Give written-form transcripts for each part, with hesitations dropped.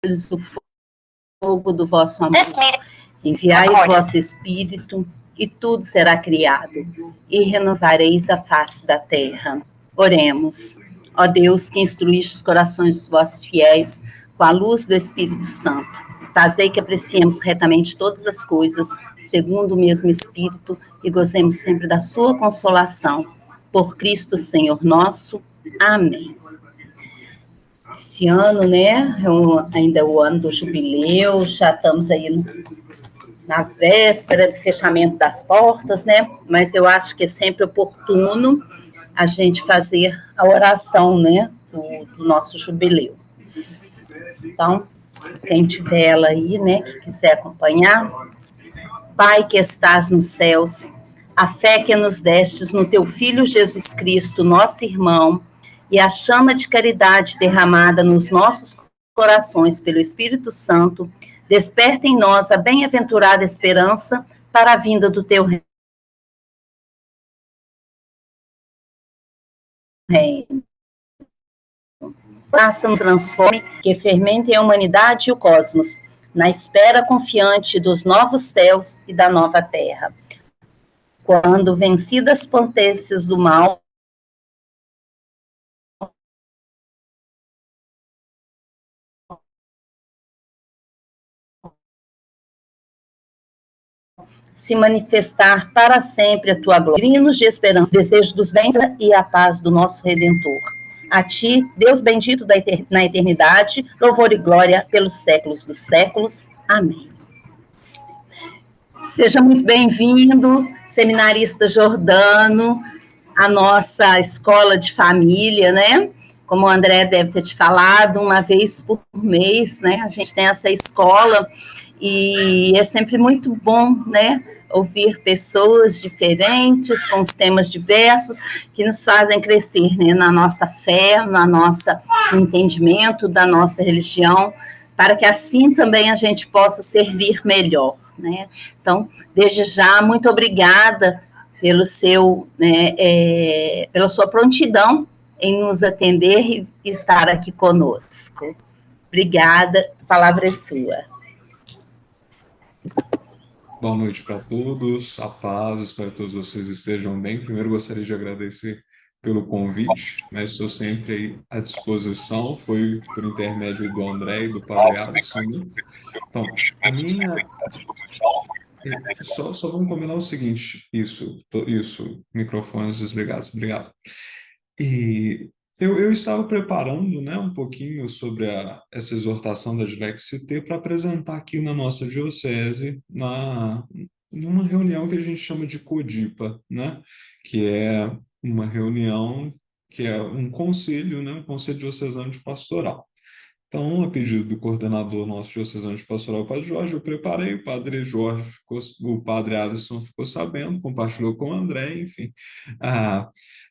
o fogo do vosso amor. Enviai o vosso Espírito, e tudo será criado, e renovareis a face da terra. Oremos. Ó Deus, que instruíste os corações dos vossos fiéis com a luz do Espírito Santo, fazei que apreciemos retamente todas as coisas, segundo o mesmo Espírito, e gozemos sempre da sua consolação. Por Cristo, Senhor nosso. Amém. Esse ano, né, ainda é o ano do jubileu, já estamos aí na véspera do fechamento das portas, né, mas eu acho que é sempre oportuno a gente fazer a oração, né, do nosso jubileu. Então, quem tiver ela aí, né, que quiser acompanhar. Pai que estás nos céus, a fé que nos destes no teu Filho Jesus Cristo, nosso irmão, e a chama de caridade derramada nos nossos corações pelo Espírito Santo, desperta em nós a bem-aventurada esperança para a vinda do teu reino. Faça-nos transforme, que fermentem a humanidade e o cosmos, na espera confiante dos novos céus e da nova terra. Quando vencidas as potências do mal, se manifestar para sempre a tua glória, dignos de esperança, desejo dos bens e a paz do nosso Redentor. A ti, Deus bendito na eternidade, louvor e glória pelos séculos dos séculos. Amém. Seja muito bem-vindo, seminarista Jordano, à nossa escola de família, né? Como o André deve ter te falado, uma vez por mês, né? A gente tem essa escola e é sempre muito bom, né? Ouvir pessoas diferentes, com os temas diversos, que nos fazem crescer, né? Na nossa fé, no entendimento da nossa religião, para que assim também a gente possa servir melhor, né? Então, desde já, muito obrigada pelo pela sua prontidão em nos atender e estar aqui conosco. Obrigada, a palavra é sua. Boa noite para todos, a paz, espero que todos vocês estejam bem. Primeiro gostaria de agradecer pelo convite, mas estou sempre aí à disposição, foi por intermédio do André e do Padre Alisson, né? Então, a minha... Só vamos combinar o seguinte, isso, microfones desligados, obrigado. E eu estava preparando, né, um pouquinho sobre essa exortação da Dilexit para apresentar aqui na nossa diocese, numa reunião que a gente chama de CODIPA, né, que é uma reunião que é um conselho, né, um conselho diocesano de pastoral. Então, a pedido do coordenador nosso diocesano de pastoral, o Padre Jorge, eu preparei, o Padre Jorge o Padre Alisson ficou sabendo, compartilhou com o André, enfim.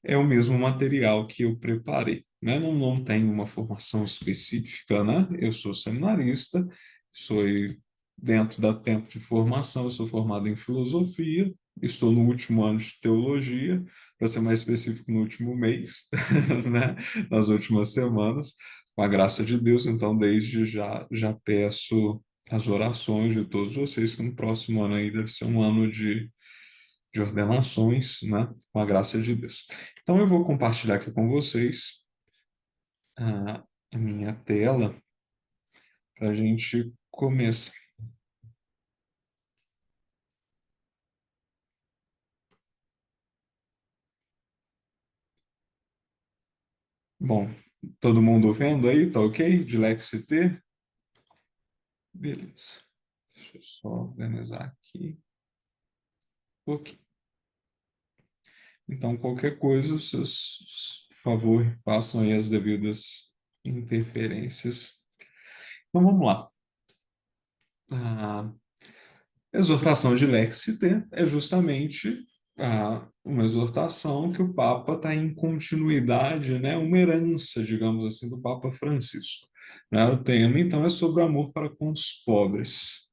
É o mesmo material que eu preparei, né? Não tenho uma formação específica, né? Eu sou seminarista, sou dentro da tempo de formação, eu sou formado em filosofia, estou no último ano de teologia, para ser mais específico, no último mês, né? Nas últimas semanas, com a graça de Deus. Então, desde já peço as orações de todos vocês, que no próximo ano aí deve ser um ano de ordenações, né? Com a graça de Deus. Então, eu vou compartilhar aqui com vocês a minha tela para a gente começar. Bom, todo mundo vendo aí? Tá ok? Dilexit? Beleza. Deixa eu só organizar aqui. Ok. Então, qualquer coisa, vocês, por favor, façam aí as devidas interferências. Então, vamos lá. A exortação de Lexite é justamente uma exortação que o Papa está em continuidade, né, uma herança, digamos assim, do Papa Francisco. Né? O tema, então, é sobre o amor para com os pobres.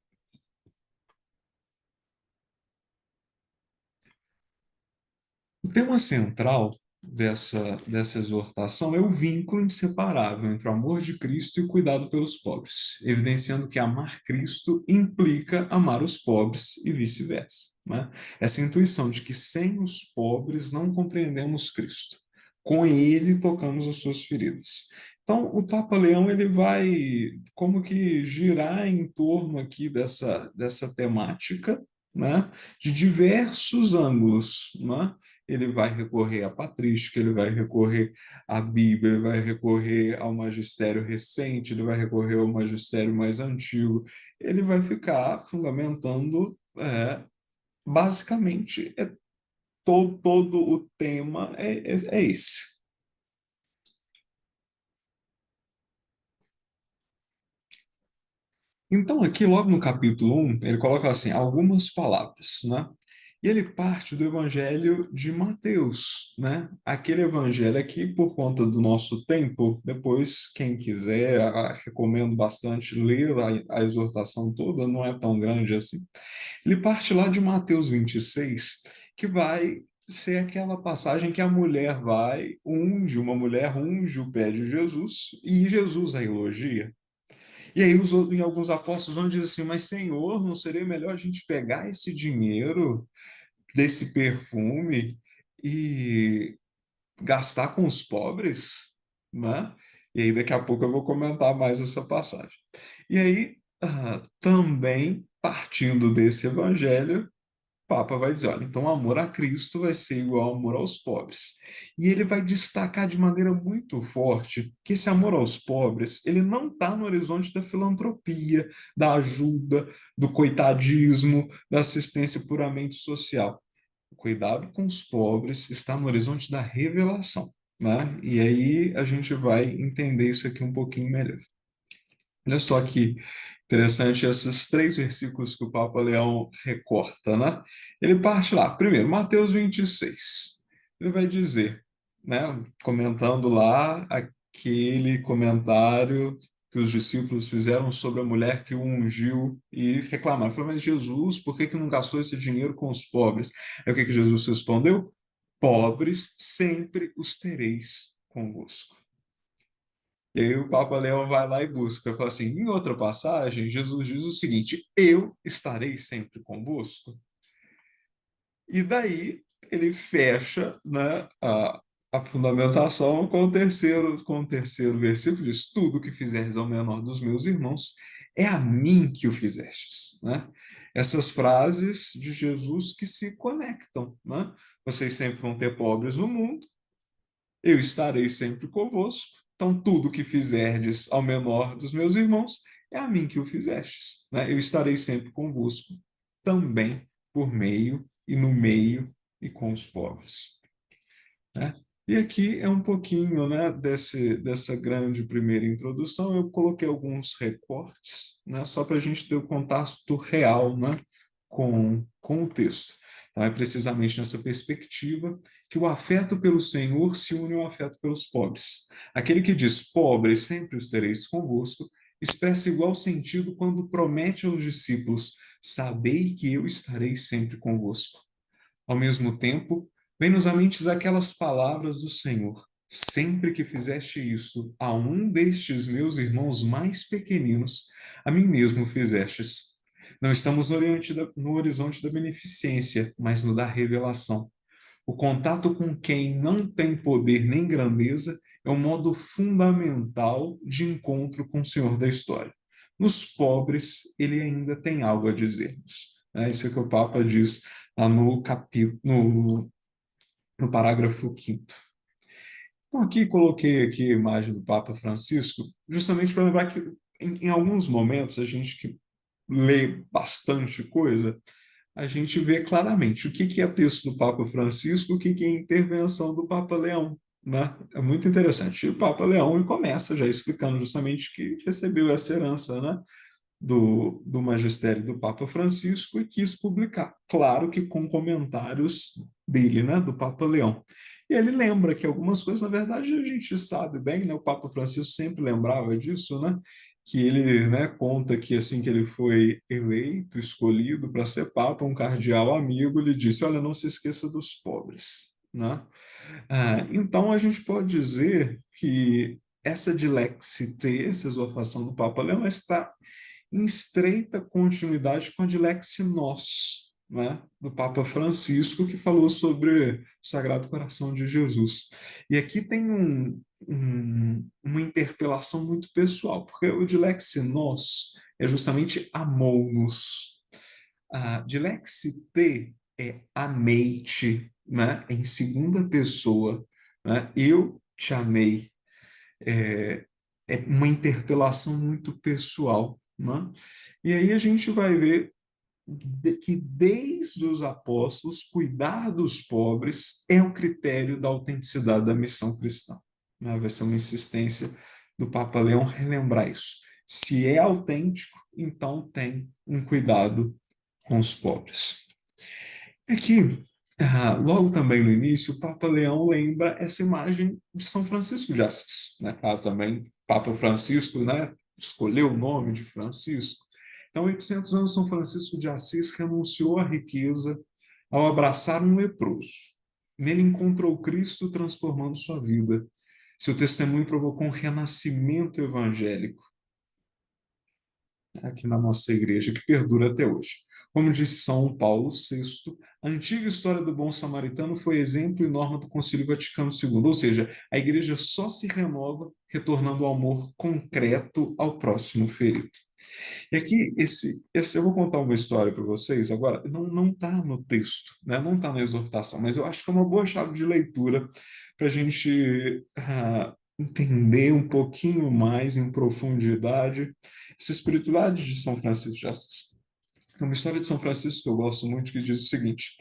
O tema central dessa exortação é o vínculo inseparável entre o amor de Cristo e o cuidado pelos pobres, evidenciando que amar Cristo implica amar os pobres e vice-versa, né? Essa intuição de que sem os pobres não compreendemos Cristo, com ele tocamos as suas feridas. Então, o Papa Leão ele vai como que girar em torno aqui dessa temática, né, de diversos ângulos, né? Ele vai recorrer à patrística, ele vai recorrer à Bíblia, ele vai recorrer ao magistério recente, ele vai recorrer ao magistério mais antigo, ele vai ficar fundamentando, basicamente, todo o tema é esse. Então, aqui, logo no capítulo 1, ele coloca assim, algumas palavras, né? E ele parte do Evangelho de Mateus, né? Aquele evangelho aqui, por conta do nosso tempo, depois, quem quiser, recomendo bastante ler a exortação toda, não é tão grande assim. Ele parte lá de Mateus 26, que vai ser aquela passagem que a mulher uma mulher unge o pé de Jesus, e Jesus a elogia. E aí em alguns apóstolos vão dizer assim, mas Senhor, não seria melhor a gente pegar esse dinheiro desse perfume e gastar com os pobres? Né? E aí daqui a pouco eu vou comentar mais essa passagem. E aí, também partindo desse evangelho, Papa vai dizer, olha, então o amor a Cristo vai ser igual ao amor aos pobres. E ele vai destacar de maneira muito forte que esse amor aos pobres, ele não está no horizonte da filantropia, da ajuda, do coitadismo, da assistência puramente social. O cuidado com os pobres está no horizonte da revelação, né? E aí a gente vai entender isso aqui um pouquinho melhor. Olha só que interessante esses três versículos que o Papa Leão recorta, né? Ele parte lá, primeiro, Mateus 26. Ele vai dizer, né, comentando lá aquele comentário que os discípulos fizeram sobre a mulher que o ungiu e reclamaram. Falou, mas Jesus, por que que não gastou esse dinheiro com os pobres? Aí o que que Jesus respondeu? Pobres sempre os tereis convosco. E aí o Papa Leão vai lá e busca, fala assim, em outra passagem, Jesus diz o seguinte, eu estarei sempre convosco. E daí ele fecha, né, a fundamentação com o terceiro versículo, diz, tudo que fizeres ao menor dos meus irmãos, é a mim que o fizestes, né? Essas frases de Jesus que se conectam, né? Vocês sempre vão ter pobres no mundo, eu estarei sempre convosco. Então, tudo que fizerdes ao menor dos meus irmãos, é a mim que o fizestes. Né? Eu estarei sempre convosco, também por meio e no meio e com os pobres. Né? E aqui é um pouquinho, né, dessa grande primeira introdução. Eu coloquei alguns recortes, né, só para a gente ter o contato real, né, com o texto. Então, é precisamente nessa perspectiva que o afeto pelo Senhor se une ao afeto pelos pobres. Aquele que diz, pobres, sempre os tereis convosco, expressa igual sentido quando promete aos discípulos, sabei que eu estarei sempre convosco. Ao mesmo tempo, vem-nos à mente aquelas palavras do Senhor. Sempre que fizeste isto a um destes meus irmãos mais pequeninos, a mim mesmo fizestes. Não estamos no horizonte da beneficência, mas no da revelação. O contato com quem não tem poder nem grandeza é um modo fundamental de encontro com o Senhor da história. Nos pobres, ele ainda tem algo a dizer-nos. Isso é o que o Papa diz lá no capítulo, no parágrafo 5º. Então, aqui coloquei aqui a imagem do Papa Francisco, justamente para lembrar que em alguns momentos a gente que lê bastante coisa, a gente vê claramente o que é texto do Papa Francisco, o que é intervenção do Papa Leão. Né? É muito interessante. E o Papa Leão começa já explicando justamente que recebeu essa herança, né, do magistério do Papa Francisco e quis publicar, claro que com comentários dele, né, do Papa Leão. E ele lembra que algumas coisas, na verdade, a gente sabe bem, né, o Papa Francisco sempre lembrava disso, né, que ele, né, conta que assim que ele foi eleito, escolhido para ser Papa, um cardeal amigo lhe disse, olha, não se esqueça dos pobres. né? Então, a gente pode dizer que essa dilexite, essa exortação do Papa Leão, está em estreita continuidade com a dilexi nós, né, do Papa Francisco, que falou sobre o Sagrado Coração de Jesus. E aqui tem uma interpelação muito pessoal, porque o dilexi nós é justamente amou-nos. A dilexi te é amei-te, né, em segunda pessoa, né, eu te amei. É, é uma interpelação muito pessoal, né? E aí a gente vai ver que desde os apóstolos, cuidar dos pobres é o critério da autenticidade da missão cristã, né? Vai ser uma insistência do Papa Leão relembrar isso. Se é autêntico, então tem um cuidado com os pobres. Aqui, logo também no início, o Papa Leão lembra essa imagem de São Francisco de Assis, né? Claro, também Papa Francisco, né, escolheu o nome de Francisco. Então, 800 anos, São Francisco de Assis renunciou à riqueza ao abraçar um leproso. Nele encontrou Cristo transformando sua vida. Seu testemunho provocou um renascimento evangélico aqui na nossa igreja, que perdura até hoje. Como diz São Paulo VI, a antiga história do bom samaritano foi exemplo e norma do Concílio Vaticano II, ou seja, a igreja só se renova retornando ao amor concreto ao próximo ferido. E aqui, eu vou contar uma história para vocês, agora, não está no texto, né? Não está na exortação, mas eu acho que é uma boa chave de leitura para a gente entender um pouquinho mais em profundidade essa espiritualidade de São Francisco de Assis. Tem uma história de São Francisco que eu gosto muito que diz o seguinte,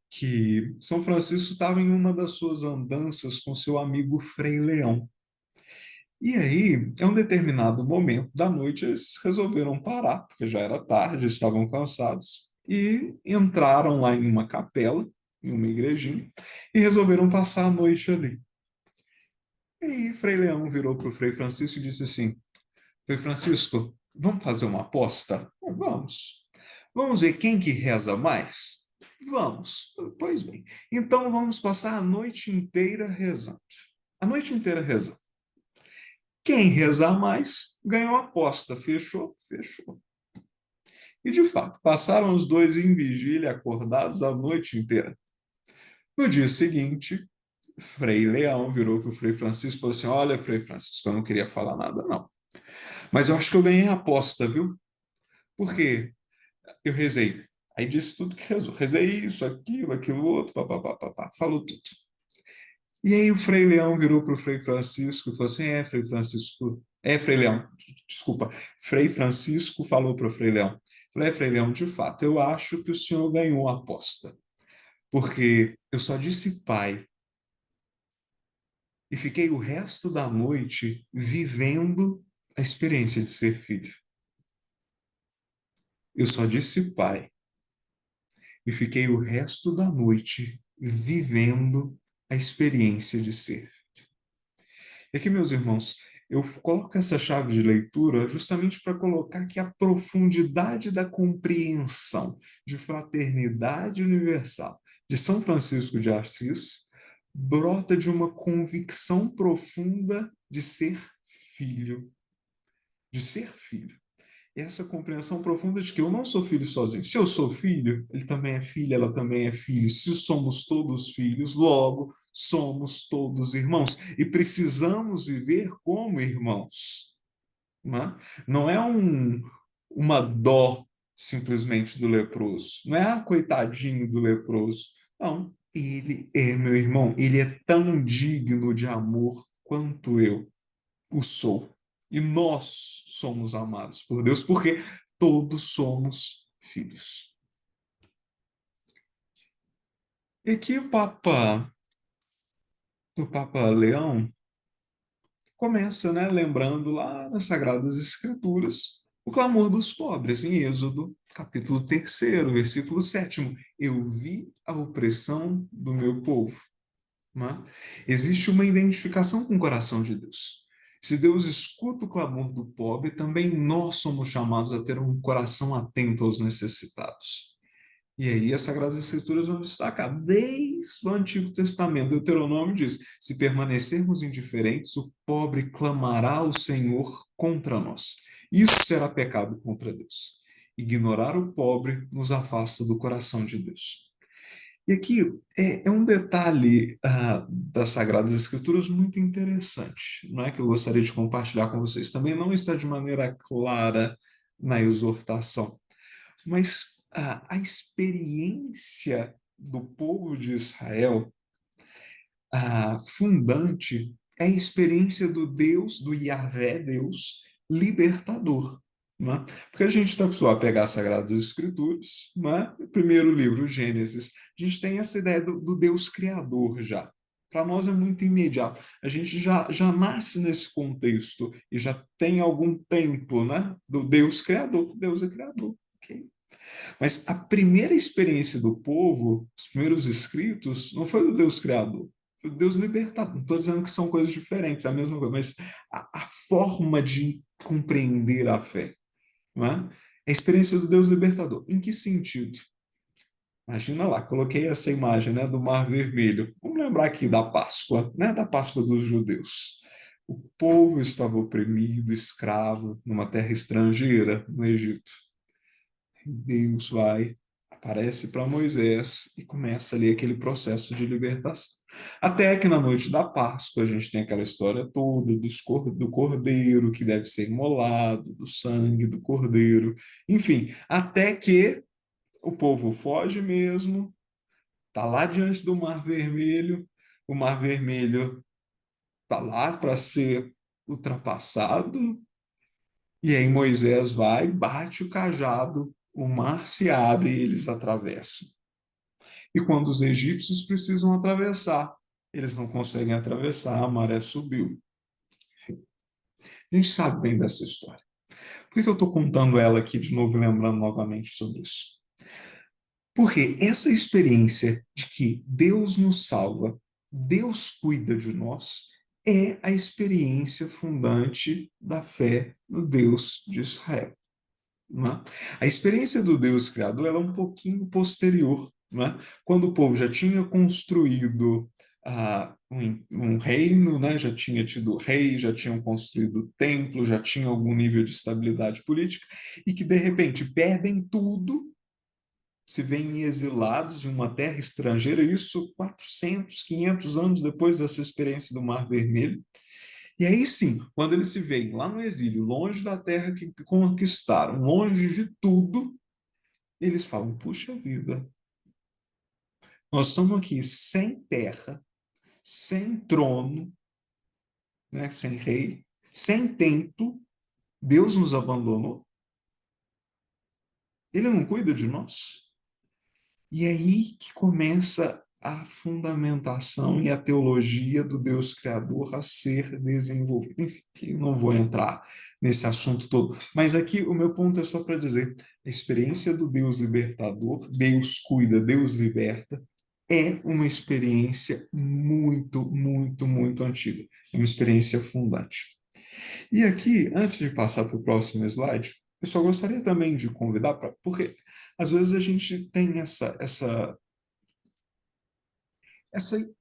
que São Francisco estava em uma das suas andanças com seu amigo Frei Leão. E aí, em um determinado momento da noite, eles resolveram parar, porque já era tarde, estavam cansados, e entraram lá em uma capela, em uma igrejinha, e resolveram passar a noite ali. E aí, Frei Leão virou para o Frei Francisco e disse assim: Frei Francisco, vamos fazer uma aposta? Vamos. Vamos ver quem que reza mais? Vamos. Pois bem. Então vamos passar a noite inteira rezando. A noite inteira rezando. Quem rezar mais ganhou a aposta. Fechou? Fechou. E de fato, passaram os dois em vigília, acordados a noite inteira. No dia seguinte, Frei Leão virou para o Frei Francisco e falou assim: Olha, Frei Francisco, eu não queria falar nada, não. Mas eu acho que eu ganhei a aposta, viu? Porque eu rezei. Aí disse tudo que rezou. Rezei isso, aquilo outro, papapá, papá, falou tudo. E aí o Frei Leão virou para o Frei Francisco e falou assim: Frei Francisco, Frei Leão, desculpa. Frei Francisco falou para o Frei Leão. Falei: Frei Leão, de fato, eu acho que o senhor ganhou a aposta. Porque eu só disse pai e fiquei o resto da noite vivendo a experiência de ser filho. Eu só disse pai e fiquei o resto da noite vivendo a experiência de ser. E aqui, meus irmãos, eu coloco essa chave de leitura justamente para colocar que a profundidade da compreensão de fraternidade universal de São Francisco de Assis brota de uma convicção profunda de ser filho. De ser filho. Essa compreensão profunda de que eu não sou filho sozinho. Se eu sou filho, ele também é filho, ela também é filho. Se somos todos filhos, logo somos todos irmãos. E precisamos viver como irmãos. Né? Não é uma dó simplesmente do leproso. Não é coitadinho do leproso. Não, ele é meu irmão. Ele é tão digno de amor quanto eu o sou. E nós somos amados por Deus, porque todos somos filhos. E aqui o Papa Leão começa, né, lembrando lá nas Sagradas Escrituras o clamor dos pobres, em Êxodo, capítulo 3º, versículo 7º. Eu vi a opressão do meu povo. Né? Existe uma identificação com o coração de Deus. Se Deus escuta o clamor do pobre, também nós somos chamados a ter um coração atento aos necessitados. E aí as Sagradas Escrituras vão destacar, desde o Antigo Testamento, Deuteronômio diz, se permanecermos indiferentes, o pobre clamará ao Senhor contra nós. Isso será pecado contra Deus. Ignorar o pobre nos afasta do coração de Deus. E aqui é um detalhe das Sagradas Escrituras muito interessante, não é, que eu gostaria de compartilhar com vocês. Também não está de maneira clara na exortação, mas a experiência do povo de Israel, a fundante, é a experiência do Deus, do Yahvé Deus, libertador. Não é? Porque a gente está acostumado a pegar as Sagradas Escrituras, não é? O primeiro livro, Gênesis, a gente tem essa ideia do Deus Criador já. Para nós é muito imediato. A gente já nasce nesse contexto e já tem algum tempo, né? Do Deus Criador. Deus é Criador. Okay? Mas a primeira experiência do povo, os primeiros escritos, não foi do Deus Criador, foi do Deus libertador. Não estou dizendo que são coisas diferentes, é a mesma coisa, mas a forma de compreender a fé, não é? É a experiência do Deus libertador. Em que sentido? Imagina lá, coloquei essa imagem, né, do Mar Vermelho. Vamos lembrar aqui da Páscoa, né, da Páscoa dos judeus. O povo estava oprimido, escravo, numa terra estrangeira, no Egito. Deus vai, aparece para Moisés e começa ali aquele processo de libertação. Até que na noite da Páscoa a gente tem aquela história toda do cordeiro que deve ser imolado, do sangue do cordeiro, enfim, até que o povo foge mesmo, está lá diante do Mar Vermelho, o Mar Vermelho está lá para ser ultrapassado, e aí Moisés vai, bate o cajado, o mar se abre e eles atravessam. E quando os egípcios precisam atravessar, eles não conseguem atravessar, a maré subiu. Enfim, a gente sabe bem dessa história. Por que eu estou contando ela aqui de novo e lembrando novamente sobre isso? Porque essa experiência de que Deus nos salva, Deus cuida de nós, é a experiência fundante da fé no Deus de Israel. Não é? A experiência do Deus Criador ela é um pouquinho posterior, não é? Quando o povo já tinha construído um reino, né? Já tinha tido rei, já tinham construído templo, já tinha algum nível de estabilidade política, e que de repente perdem tudo, se veem exilados em uma terra estrangeira, isso 400, 500 anos depois dessa experiência do Mar Vermelho. E aí sim, quando eles se veem lá no exílio, longe da terra que conquistaram, longe de tudo, eles falam: puxa vida, nós estamos aqui sem terra, sem trono, né, sem rei, sem templo, Deus nos abandonou, ele não cuida de nós. E é aí que começa a fundamentação e a teologia do Deus Criador a ser desenvolvida. Enfim, que não vou entrar nesse assunto todo, mas aqui o meu ponto é só para dizer, a experiência do Deus libertador, Deus cuida, Deus liberta, é uma experiência muito, muito, muito antiga, é uma experiência fundante. E aqui, antes de passar para o próximo slide, eu só gostaria também de convidar, porque às vezes a gente tem essa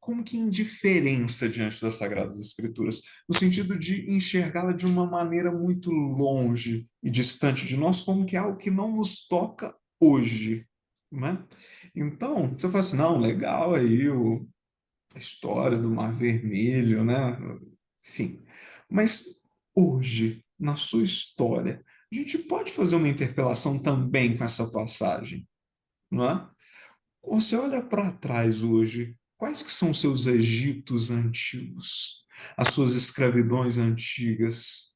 como que indiferença diante das Sagradas Escrituras, no sentido de enxergá-la de uma maneira muito longe e distante de nós, como que é algo que não nos toca hoje, né? Então, você fala assim, não, legal aí a história do Mar Vermelho, né? Enfim, mas hoje, na sua história, a gente pode fazer uma interpelação também com essa passagem, não é? Você olha para trás hoje, quais que são seus Egitos antigos, as suas escravidões antigas,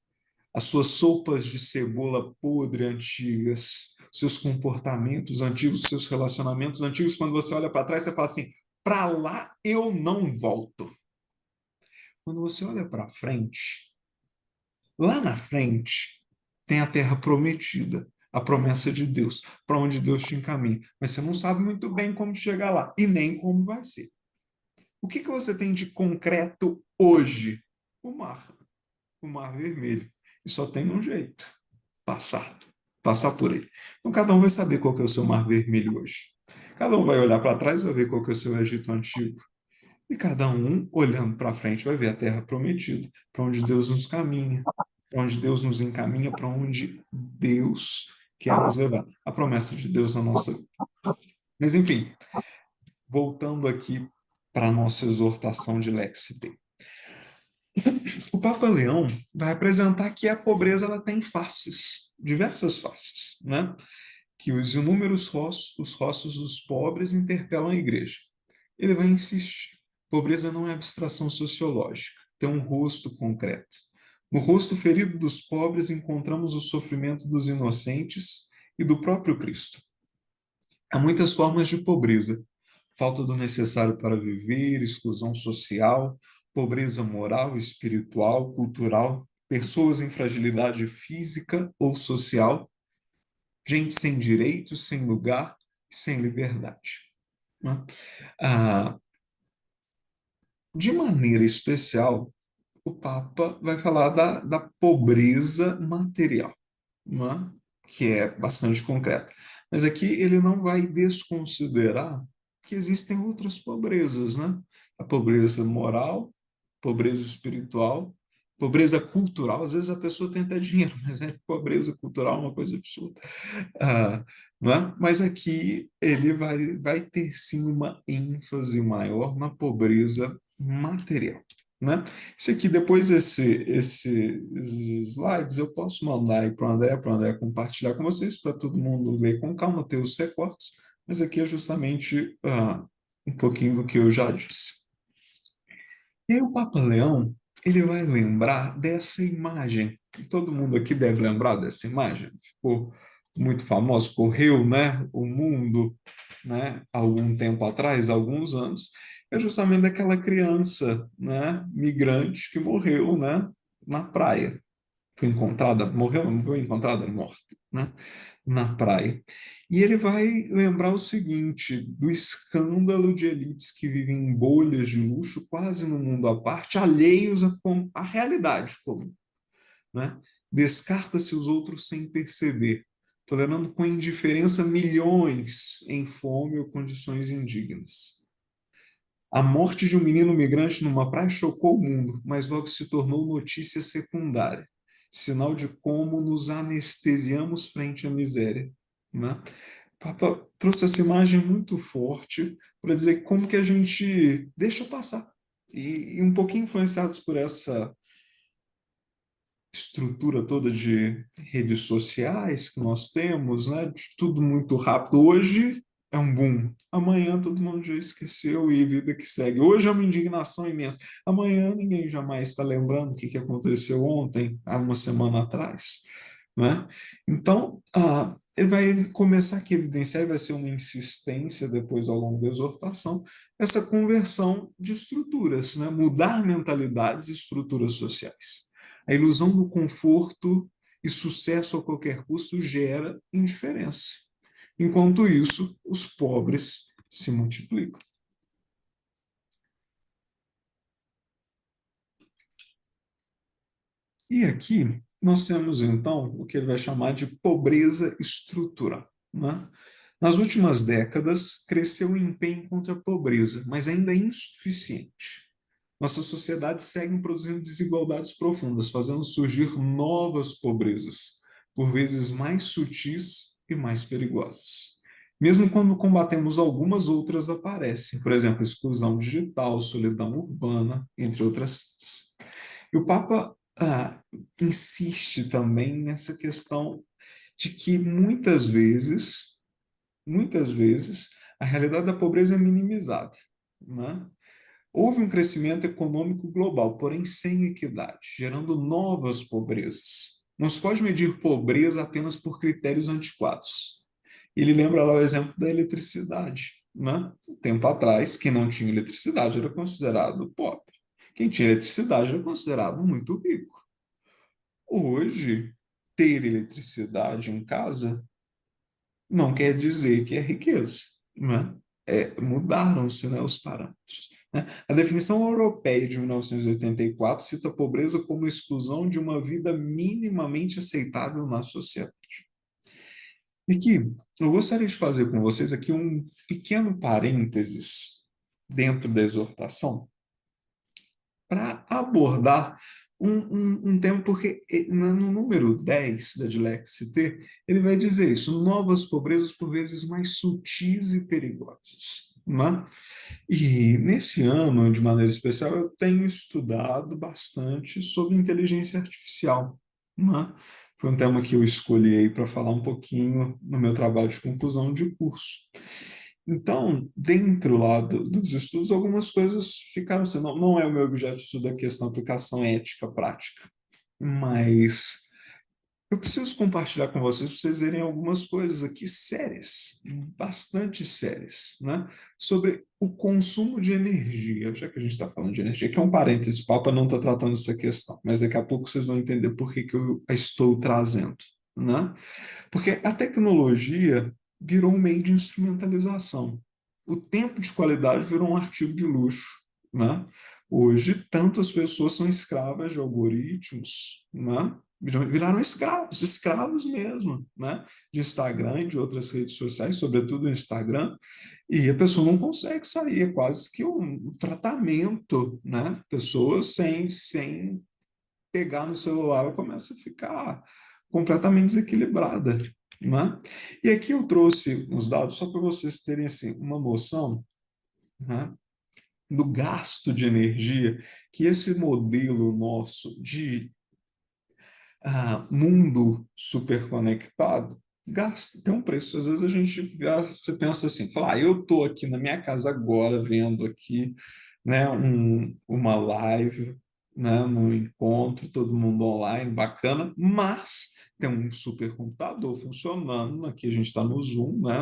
as suas sopas de cebola podre antigas, seus comportamentos antigos, seus relacionamentos antigos, quando você olha para trás, você fala assim: para lá eu não volto. Quando você olha para frente, lá na frente tem a terra prometida, a promessa de Deus, para onde Deus te encaminha. Mas você não sabe muito bem como chegar lá e nem como vai ser. O que você tem de concreto hoje? O mar. O Mar Vermelho. E só tem um jeito: passar. Passar por ele. Então cada um vai saber qual que é o seu Mar Vermelho hoje. Cada um vai olhar para trás e vai ver qual que é o seu Egito antigo. E cada um, olhando para frente, vai ver a terra prometida, para onde Deus nos caminha, para onde Deus nos encaminha, para onde Deus quer nos levar. A promessa de Deus na nossa vida. Mas, enfim, voltando aqui para a nossa exortação de Lex Dei. O Papa Leão vai apresentar que a pobreza ela tem faces, diversas faces, né? Que os inúmeros os rostos dos pobres interpelam a igreja. Ele vai insistir. Pobreza não é abstração sociológica, tem um rosto concreto. No rosto ferido dos pobres encontramos o sofrimento dos inocentes e do próprio Cristo. Há muitas formas de pobreza. Falta do necessário para viver, exclusão social, pobreza moral, espiritual, cultural, pessoas em fragilidade física ou social, gente sem direitos, sem lugar, sem liberdade. Né? Ah, de maneira especial, o Papa vai falar da pobreza material, né? Que é bastante concreta. Mas aqui ele não vai desconsiderar que existem outras pobrezas, né? A pobreza moral, pobreza espiritual, pobreza cultural. Às vezes a pessoa tem até dinheiro, mas é pobreza cultural é uma coisa absurda. Ah, não é? Mas aqui ele vai ter sim uma ênfase maior na pobreza material. Né? Isso aqui, depois esses slides, eu posso mandar aí para o André compartilhar com vocês, para todo mundo ler com calma, ter os recortes, mas aqui é justamente um pouquinho do que eu já disse. E aí o Papa Leão, ele vai lembrar dessa imagem, e todo mundo aqui deve lembrar dessa imagem, ficou muito famosa, correu, né, o mundo, né, algum tempo atrás, alguns anos, é justamente daquela criança, né, migrante que morreu, né, na praia. Foi encontrada, morreu, não foi encontrada, morta, né, na praia. E ele vai lembrar o seguinte, do escândalo de elites que vivem em bolhas de luxo, quase no mundo à parte, alheios à realidade comum, né? Descarta-se os outros sem perceber, tolerando com indiferença milhões em fome ou condições indignas. A morte de um menino migrante numa praia chocou o mundo, mas logo se tornou notícia secundária, sinal de como nos anestesiamos frente à miséria. Né? O Papa trouxe essa imagem muito forte para dizer como que a gente deixa passar. E um pouquinho influenciados por essa estrutura toda de redes sociais que nós temos, né? De tudo muito rápido. Hoje é um boom. Amanhã todo mundo já esqueceu e vida que segue. Hoje é uma indignação imensa. Amanhã ninguém jamais está lembrando o que aconteceu ontem, há uma semana atrás, né? Então, ele vai começar aqui a evidenciar, e vai ser uma insistência depois ao longo da exortação, essa conversão de estruturas, né? Mudar mentalidades e estruturas sociais. A ilusão do conforto e sucesso a qualquer custo gera indiferença. Enquanto isso, os pobres se multiplicam. E aqui nós temos, então, o que ele vai chamar de pobreza estrutural. Né? Nas últimas décadas, cresceu o empenho contra a pobreza, mas ainda é insuficiente. Nossas sociedades seguem produzindo desigualdades profundas, fazendo surgir novas pobrezas, por vezes mais sutis e mais perigosas. Mesmo quando combatemos algumas, outras aparecem, por exemplo, exclusão digital, solidão urbana, entre outras. E o Papa insiste também nessa questão de que muitas vezes, a realidade da pobreza é minimizada, né? Houve um crescimento econômico global, porém sem equidade, gerando novas pobrezas. Não se pode medir pobreza apenas por critérios antiquados. Ele lembra lá o exemplo da eletricidade. Né? Um tempo atrás, quem não tinha eletricidade era considerado pobre. Quem tinha eletricidade era considerado muito rico. Hoje, ter eletricidade em casa não quer dizer que é riqueza. Né? Mudaram-se, né, os parâmetros. Né? A definição europeia de 1984 cita a pobreza como exclusão de uma vida minimamente aceitável na sociedade. E aqui, eu gostaria de fazer com vocês aqui um pequeno parênteses dentro da exortação para abordar um tema, porque no número 10 da Dilexit, ele vai dizer isso: novas pobrezas por vezes mais sutis e perigosas. Né? E nesse ano, de maneira especial, eu tenho estudado bastante sobre inteligência artificial. Né? Foi um tema que eu escolhi para falar um pouquinho no meu trabalho de conclusão de curso. Então, dentro lá dos estudos, algumas coisas ficaram assim, não é o meu objeto de estudo a questão da aplicação ética prática, mas eu preciso compartilhar com vocês para vocês verem algumas coisas aqui sérias, bastante sérias, né? Sobre o consumo de energia, já que a gente está falando de energia, que é um parênteses, o Papa não está tratando essa questão, mas daqui a pouco vocês vão entender por que eu a estou trazendo, né? Porque a tecnologia virou um meio de instrumentalização. O tempo de qualidade virou um artigo de luxo, né? Hoje, tantas pessoas são escravas de algoritmos, né? Viraram escravos, escravos mesmo, né? De Instagram e de outras redes sociais, sobretudo o Instagram, e a pessoa não consegue sair, é quase que um tratamento, né? Pessoas sem pegar no celular, ela começa a ficar completamente desequilibrada, né? E aqui eu trouxe os dados só para vocês terem assim, uma noção, né, do gasto de energia que esse modelo nosso de mundo superconectado gasta, tem um preço. Às vezes a gente você pensa assim, fala, eu estou aqui na minha casa agora vendo aqui, né, uma live, né, no encontro, todo mundo online, bacana, mas tem um supercomputador funcionando, aqui a gente está no Zoom, né,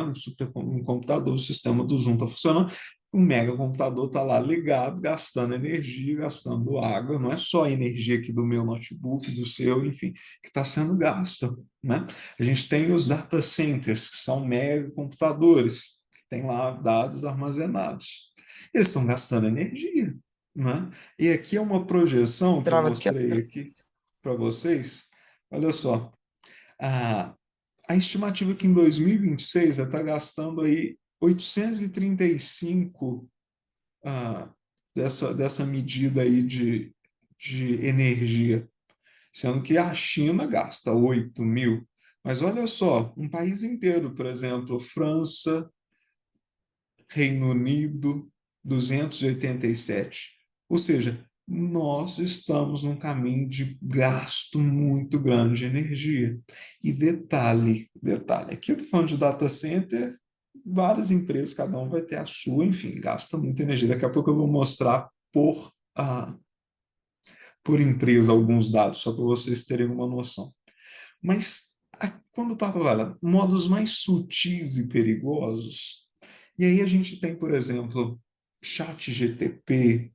um computador, o sistema do Zoom está funcionando, um mega computador está lá ligado, gastando energia, gastando água, não é só a energia aqui do meu notebook, do seu, enfim, que está sendo gasta, né? A gente tem os data centers, que são mega computadores, que tem lá dados armazenados. Eles estão gastando energia, né? E aqui é uma projeção que eu Trava aqui. mostrei aqui para vocês. Olha só, a, a estimativa é que em 2026 vai estar gastando aí 835 dessa medida aí de energia, sendo que a China gasta 8.000. Mas olha só, um país inteiro, por exemplo, França, Reino Unido, 287. Ou seja, nós estamos num caminho de gasto muito grande de energia. E detalhe, aqui eu estou falando de data center, várias empresas, cada um vai ter a sua, enfim, gasta muita energia. Daqui a pouco eu vou mostrar por empresa alguns dados, só para vocês terem uma noção. Mas quando o Papa fala modos mais sutis e perigosos, e aí a gente tem, por exemplo, ChatGPT,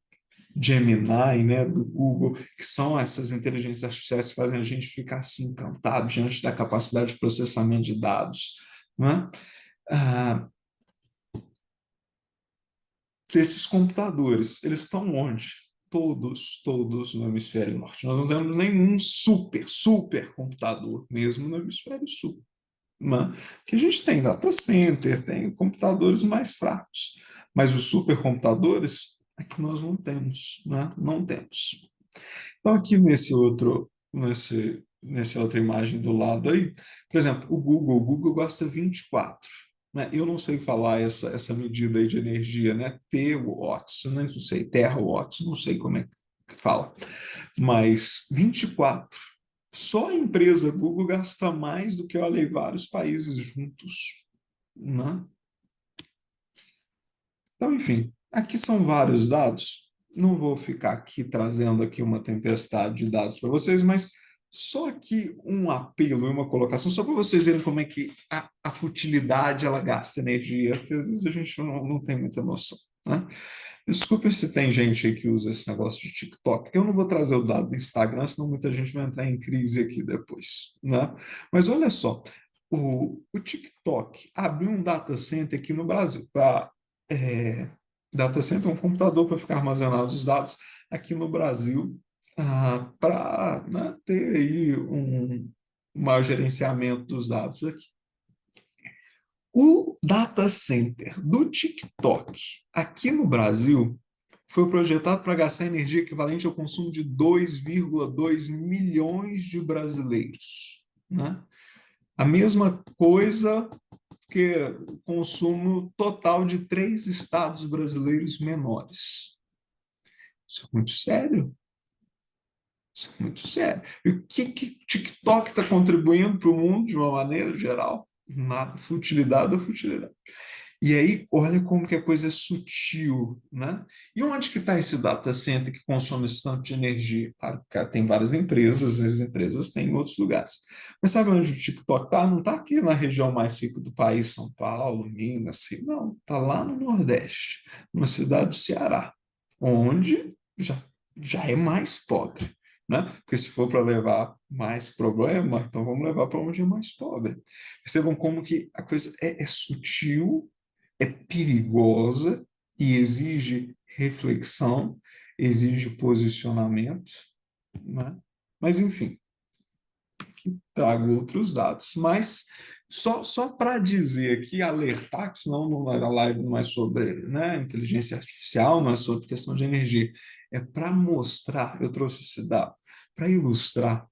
Gemini, né, do Google, que são essas inteligências artificiais que fazem a gente ficar assim encantado diante da capacidade de processamento de dados, né? Ah, esses computadores, eles estão onde? Todos no hemisfério norte. Nós não temos nenhum super computador, mesmo no hemisfério sul. Né? Que a gente tem data center, tem computadores mais fracos, mas os supercomputadores é que nós não temos, né? Não temos. Então aqui nessa outra imagem do lado aí, por exemplo, o Google gasta 24. Né? Eu não sei falar essa medida aí de energia, né? T-watts, né? Não sei, terawatts, não sei como é que fala, mas 24. Só a empresa Google gasta mais do que, olha, vários países juntos, né? Então, enfim, aqui são vários dados. Não vou ficar aqui trazendo aqui uma tempestade de dados para vocês, mas só aqui um apelo e uma colocação, só para vocês verem como é que a futilidade ela gasta energia, porque às vezes a gente não tem muita noção, né? Desculpe se tem gente aí que usa esse negócio de TikTok. Eu não vou trazer o dado do Instagram, senão muita gente vai entrar em crise aqui depois, né? Mas olha só, o TikTok abriu um data center aqui no Brasil. Data center é um computador para ficar armazenados os dados aqui no Brasil, para, né, ter aí um maior gerenciamento dos dados aqui. O data center do TikTok aqui no Brasil foi projetado para gastar energia equivalente ao consumo de 2,2 milhões de brasileiros, né? A mesma coisa que o consumo total de 3 estados brasileiros menores. Isso é muito sério. Isso é muito sério. E o que o TikTok está contribuindo para o mundo de uma maneira geral? Nada. Futilidade ou futilidade. E aí, olha como que a coisa é sutil, né? E onde que está esse data center que consome esse tanto de energia? Claro, cara, tem várias empresas, as empresas têm em outros lugares. Mas sabe onde o TikTok está? Não está aqui na região mais rica do país, São Paulo, Minas, Rio, não. Está lá no Nordeste, numa cidade do Ceará, onde já é mais pobre, né? Porque se for para levar mais problema, então vamos levar para onde é mais pobre. Percebam como que a coisa é sutil, é perigosa e exige reflexão, exige posicionamento, né? Mas, enfim, que trago outros dados. Mas só para dizer aqui, alertar, que senão a live não é sobre, né, inteligência artificial, não é sobre questão de energia, é para mostrar, eu trouxe esse dado, para ilustrar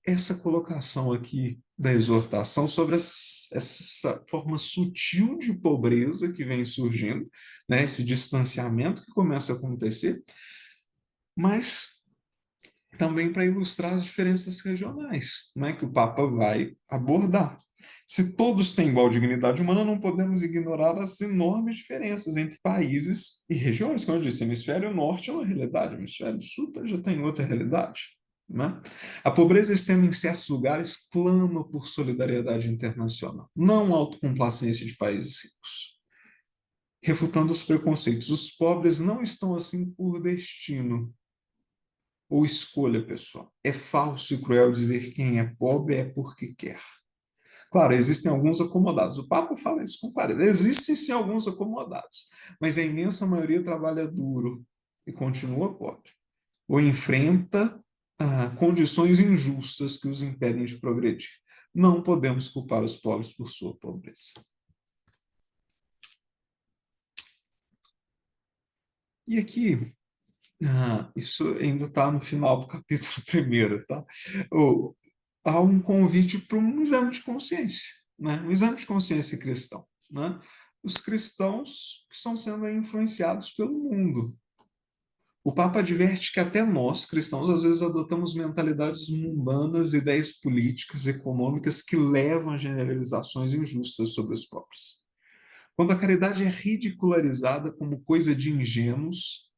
essa colocação aqui da exortação sobre essa forma sutil de pobreza que vem surgindo, né, esse distanciamento que começa a acontecer, mas também para ilustrar as diferenças regionais, né, que o Papa vai abordar. Se todos têm igual dignidade humana, não podemos ignorar as enormes diferenças entre países e regiões. Como eu disse, hemisfério norte é uma realidade, hemisfério sul já tem outra realidade. Né? A pobreza extrema em certos lugares clama por solidariedade internacional, não autocomplacência de países ricos. Refutando os preconceitos, os pobres não estão assim por destino ou escolha pessoal. É falso e cruel dizer que quem é pobre é porque quer. Claro, existem alguns acomodados. O Papa fala isso com clareza. Existem sim alguns acomodados, mas a imensa maioria trabalha duro e continua pobre. Ou enfrenta condições injustas que os impedem de progredir. Não podemos culpar os pobres por sua pobreza. E aqui, isso ainda está no final do capítulo primeiro, tá? Há um convite para um exame de consciência, né? Um exame de consciência cristão, né? Os cristãos que estão sendo influenciados pelo mundo. O Papa adverte que até nós, cristãos, às vezes adotamos mentalidades mundanas, ideias políticas, econômicas que levam a generalizações injustas sobre os pobres. Quando a caridade é ridicularizada como coisa de ingênuos,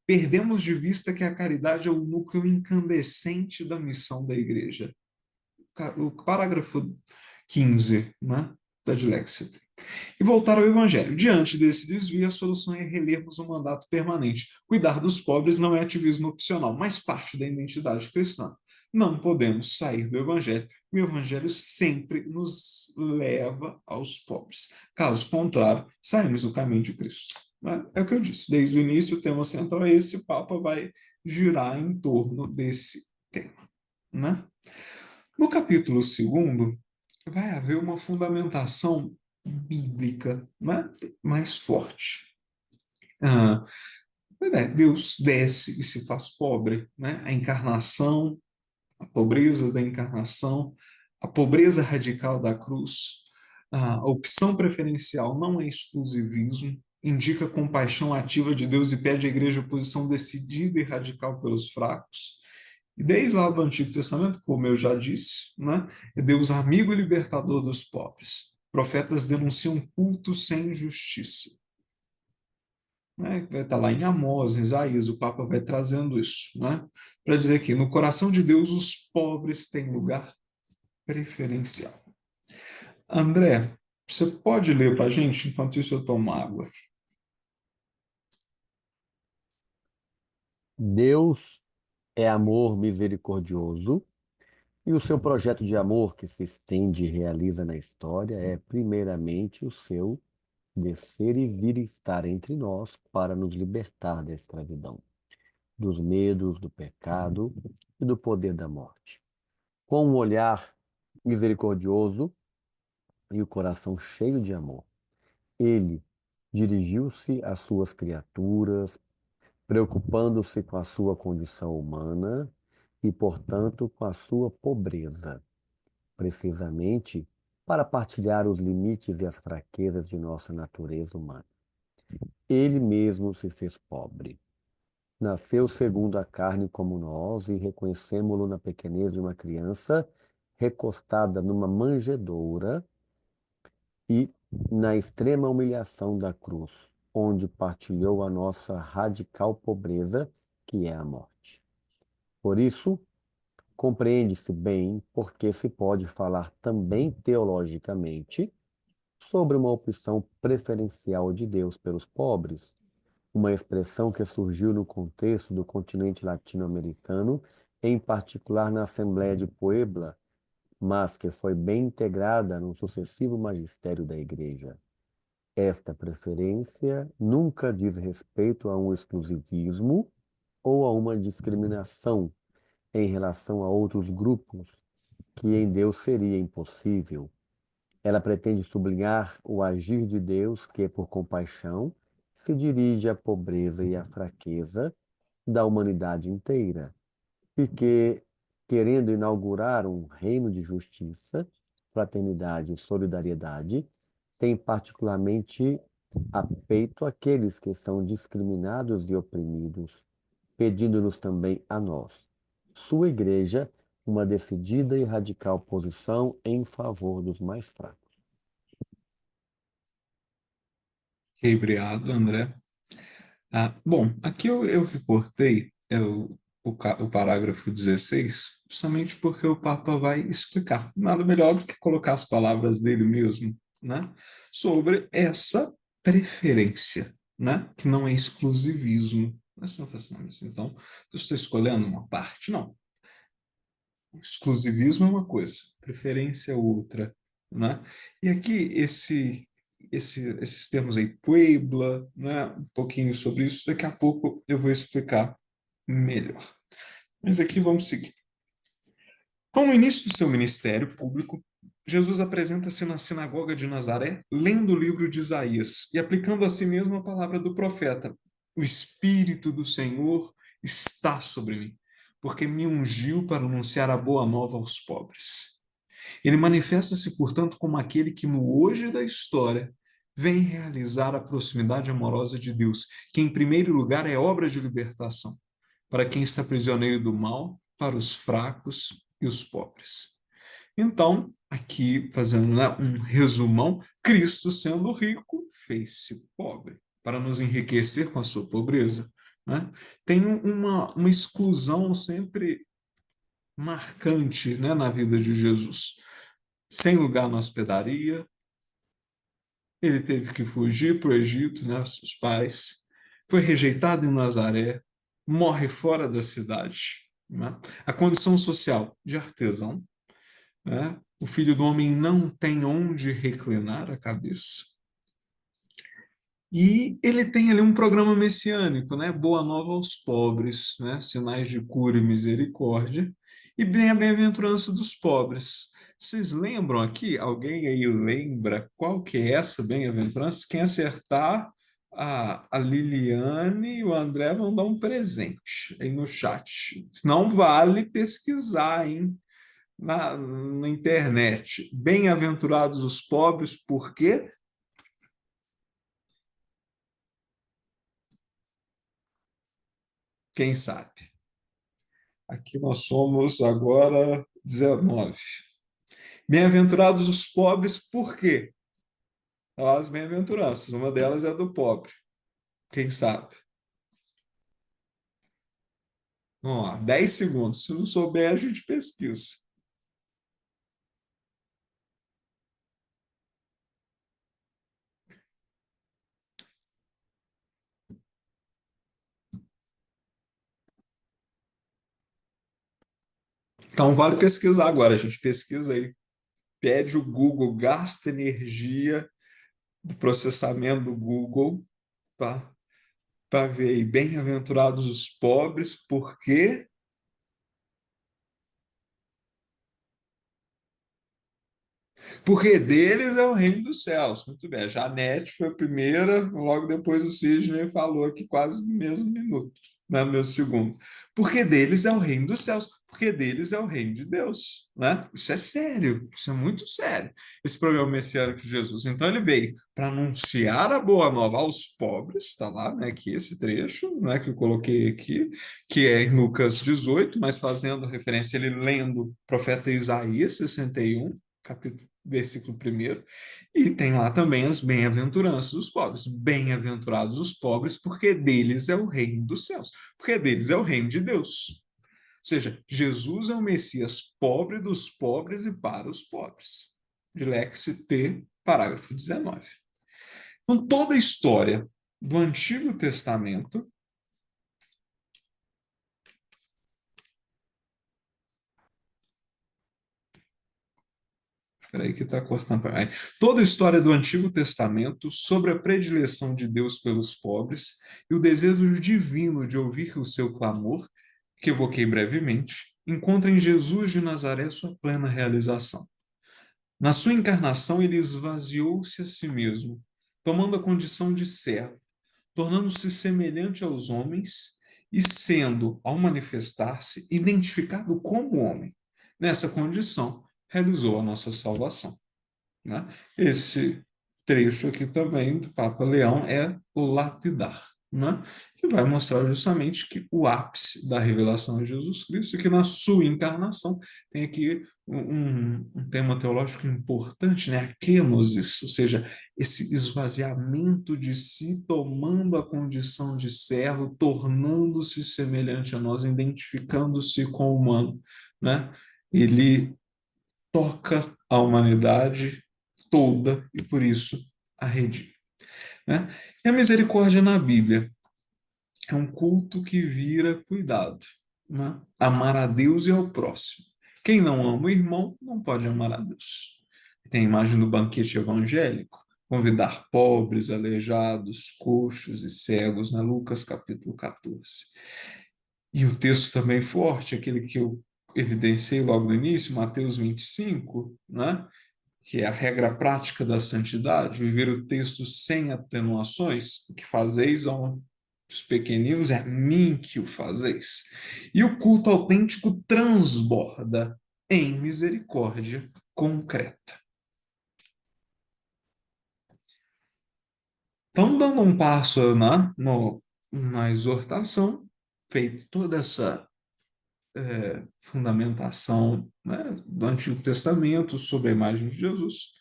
perdemos de vista que a caridade é o núcleo incandescente da missão da Igreja. O parágrafo 15, né, da Dilexit. E voltar ao Evangelho. Diante desse desvio, a solução é relermos o mandato permanente. Cuidar dos pobres não é ativismo opcional, mas parte da identidade cristã. Não podemos sair do Evangelho. O Evangelho sempre nos leva aos pobres. Caso contrário, saímos do caminho de Cristo. É o que eu disse. Desde o início, o tema central é esse. O Papa vai girar em torno desse tema. Né? No capítulo 2, vai haver uma fundamentação bíblica, né, mais forte. Ah, Deus desce e se faz pobre, né? A encarnação, a pobreza da encarnação, a pobreza radical da cruz, a opção preferencial não é exclusivismo, indica compaixão ativa de Deus e pede à igreja posição decidida e radical pelos fracos. E desde lá do Antigo Testamento, como eu já disse, né, é Deus amigo e libertador dos pobres. Profetas denunciam culto sem justiça. Né, vai estar lá em Amós, em Isaías, o Papa vai trazendo isso, né, para dizer que no coração de Deus os pobres têm lugar preferencial. André, você pode ler para a gente? Enquanto isso eu tomo água. Deus é amor misericordioso e o seu projeto de amor que se estende e realiza na história é, primeiramente, o seu descer e vir estar entre nós para nos libertar da escravidão, dos medos, do pecado e do poder da morte. Com um olhar misericordioso, e o coração cheio de amor. Ele dirigiu-se às suas criaturas, preocupando-se com a sua condição humana e, portanto, com a sua pobreza, precisamente para partilhar os limites e as fraquezas de nossa natureza humana. Ele mesmo se fez pobre. Nasceu segundo a carne como nós e reconhecemos-lo na pequenez de uma criança recostada numa manjedoura e na extrema humilhação da cruz, onde partilhou a nossa radical pobreza, que é a morte. Por isso, compreende-se bem porque se pode falar também teologicamente sobre uma opção preferencial de Deus pelos pobres, uma expressão que surgiu no contexto do continente latino-americano, em particular na Assembleia de Puebla, mas que foi bem integrada no sucessivo magistério da Igreja. Esta preferência nunca diz respeito a um exclusivismo ou a uma discriminação em relação a outros grupos, que em Deus seria impossível. Ela pretende sublinhar o agir de Deus que, por compaixão, se dirige à pobreza e à fraqueza da humanidade inteira, e que, querendo inaugurar um reino de justiça, fraternidade e solidariedade, tem particularmente a peito aqueles que são discriminados e oprimidos, pedindo-nos também a nós, sua Igreja, uma decidida e radical posição em favor dos mais fracos. Obrigado, André. Bom, aqui eu reportei o parágrafo 16, justamente porque o Papa vai explicar. Nada melhor do que colocar as palavras dele mesmo, né, sobre essa preferência, né, que não é exclusivismo. Mas não faz assim, então, eu estou escolhendo uma parte, não. Exclusivismo é uma coisa, preferência é outra, né? E aqui esses termos aí, Puebla, né? Um pouquinho sobre isso, daqui a pouco eu vou explicar melhor. Mas aqui vamos seguir. Então, no início do seu ministério público, Jesus apresenta-se na sinagoga de Nazaré, lendo o livro de Isaías e aplicando a si mesmo a palavra do profeta. O Espírito do Senhor está sobre mim, porque me ungiu para anunciar a boa nova aos pobres. Ele manifesta-se, portanto, como aquele que no hoje da história vem realizar a proximidade amorosa de Deus, que em primeiro lugar é obra de libertação, para quem está prisioneiro do mal, para os fracos e os pobres. Então, aqui fazendo, né, um resumão, Cristo sendo rico fez-se pobre para nos enriquecer com a sua pobreza, né? Tem uma exclusão sempre marcante, né, na vida de Jesus. Sem lugar na hospedaria, ele teve que fugir para o Egito, né, seus pais, foi rejeitado em Nazaré, morre fora da cidade, né? A condição social de artesão, né? O filho do homem não tem onde reclinar a cabeça. E ele tem ali um programa messiânico, né? Boa nova aos pobres, né? Sinais de cura e misericórdia, e bem a bem-aventurança dos pobres. Vocês lembram aqui? Alguém aí lembra qual que é essa bem-aventurança? Quem acertar, a Liliane e o André vão dar um presente aí no chat. Não vale pesquisar, hein? Na internet. Bem-aventurados os pobres, por quê? Quem sabe? Aqui nós somos agora 19. Bem-aventurados os pobres, por quê? As bem-aventuranças, uma delas é do pobre. Quem sabe? Vamos lá, 10 segundos. Se não souber, a gente pesquisa. Então, vale pesquisar agora. A gente pesquisa aí. Pede o Google, gasta energia do processamento do Google, tá? Para ver aí, bem-aventurados os pobres, porque Porque deles é o reino dos céus. Muito bem, a Janete foi a primeira, logo depois o Sidney falou aqui quase no mesmo minuto, no mesmo segundo. Porque deles é o reino dos céus, porque deles é o reino de Deus. Né? Isso é sério, isso é muito sério, esse programa messiânico de Jesus. Então ele veio para anunciar a boa nova aos pobres, está lá, né, aqui esse trecho, né, que eu coloquei aqui, que é em Lucas 18, mas fazendo referência, ele lendo o profeta Isaías 61, capítulo versículo 1, e tem lá também as bem-aventuranças dos pobres. Bem-aventurados os pobres, porque deles é o reino dos céus, porque deles é o reino de Deus. Ou seja, Jesus é o Messias pobre dos pobres e para os pobres. De Lex T, parágrafo 19. Então, toda a história do Antigo Testamento Espera aí que está cortando. Toda a história do Antigo Testamento sobre a predileção de Deus pelos pobres e o desejo divino de ouvir o seu clamor, que evoquei brevemente, encontra em Jesus de Nazaré sua plena realização. Na sua encarnação, ele esvaziou-se a si mesmo, tomando a condição de servo, tornando-se semelhante aos homens e sendo, ao manifestar-se, identificado como homem. Nessa condição, realizou a nossa salvação. Né? Esse trecho aqui também do Papa Leão é lapidar, né? Que vai mostrar justamente que o ápice da revelação de Jesus Cristo, que na sua encarnação tem aqui um tema teológico importante, né? A kenosis, ou seja, esse esvaziamento de si, tomando a condição de servo, tornando-se semelhante a nós, identificando-se com o humano, né? Ele toca a humanidade toda e por isso a redime. Né? E a misericórdia na Bíblia é um culto que vira cuidado, né? Amar a Deus e ao próximo. Quem não ama o irmão não pode amar a Deus. Tem a imagem do banquete evangélico, convidar pobres, aleijados, coxos e cegos, na Lucas capítulo 14. E o texto também forte, aquele que eu evidenciei logo no início, Mateus 25, né? Que é a regra prática da santidade, viver o texto sem atenuações, o que fazeis aos pequeninos é a mim que o fazeis. E o culto autêntico transborda em misericórdia concreta. Então, dando um passo na exortação, feito toda essa fundamentação, né, do Antigo Testamento sobre a imagem de Jesus,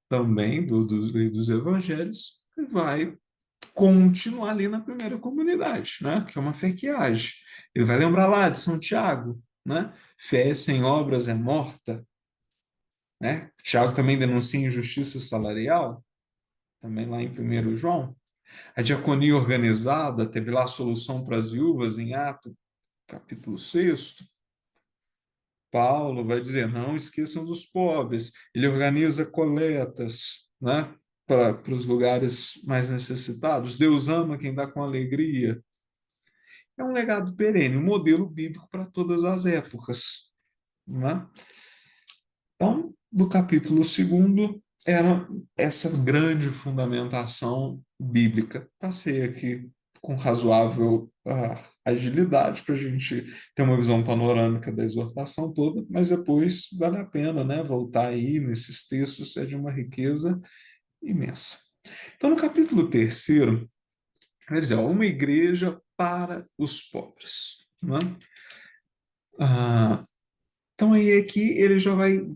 também dos evangelhos, e vai continuar ali na primeira comunidade, né, que é uma fé que age. Ele vai lembrar lá de São Tiago, né, fé sem obras é morta. Né? Tiago também denuncia injustiça salarial, também lá em 1 João. A diaconia organizada, teve lá a solução para as viúvas em Atos, capítulo 6. Paulo vai dizer, não esqueçam dos pobres. Ele organiza coletas, né, para os lugares mais necessitados. Deus ama quem dá com alegria. É um legado perene, um modelo bíblico para todas as épocas. Né? Então, do capítulo 2 era essa grande fundamentação bíblica. Passei aqui com razoável agilidade para a gente ter uma visão panorâmica da exortação toda, mas depois vale a pena, né, voltar aí nesses textos, é de uma riqueza imensa. Então, no capítulo 3, vai dizer, ó, uma igreja para os pobres. Né? Então, aí aqui ele já vai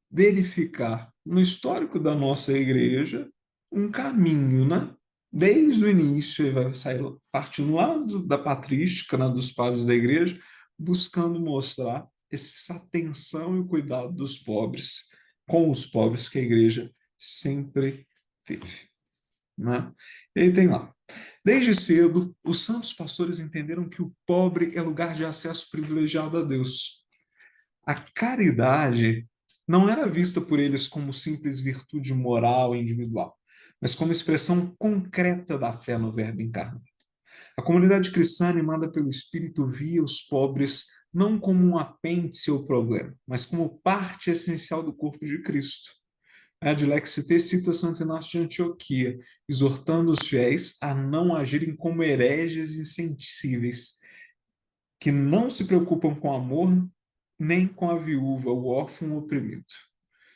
verificar no histórico da nossa igreja um caminho, né? Desde o início, ele vai sair partindo lá da patrística, né, dos padres da igreja, buscando mostrar essa atenção e o cuidado dos pobres, com os pobres que a igreja sempre teve. Né? E aí tem lá. Desde cedo, os santos pastores entenderam que o pobre é lugar de acesso privilegiado a Deus. A caridade não era vista por eles como simples virtude moral e individual, mas como expressão concreta da fé no Verbo encarnado. A comunidade cristã, animada pelo Espírito, via os pobres não como um apêndice ou problema, mas como parte essencial do corpo de Cristo. A Dilex T cita Santo Inácio de Antioquia, exortando os fiéis a não agirem como hereges insensíveis, que não se preocupam com o amor nem com a viúva, o órfão oprimido.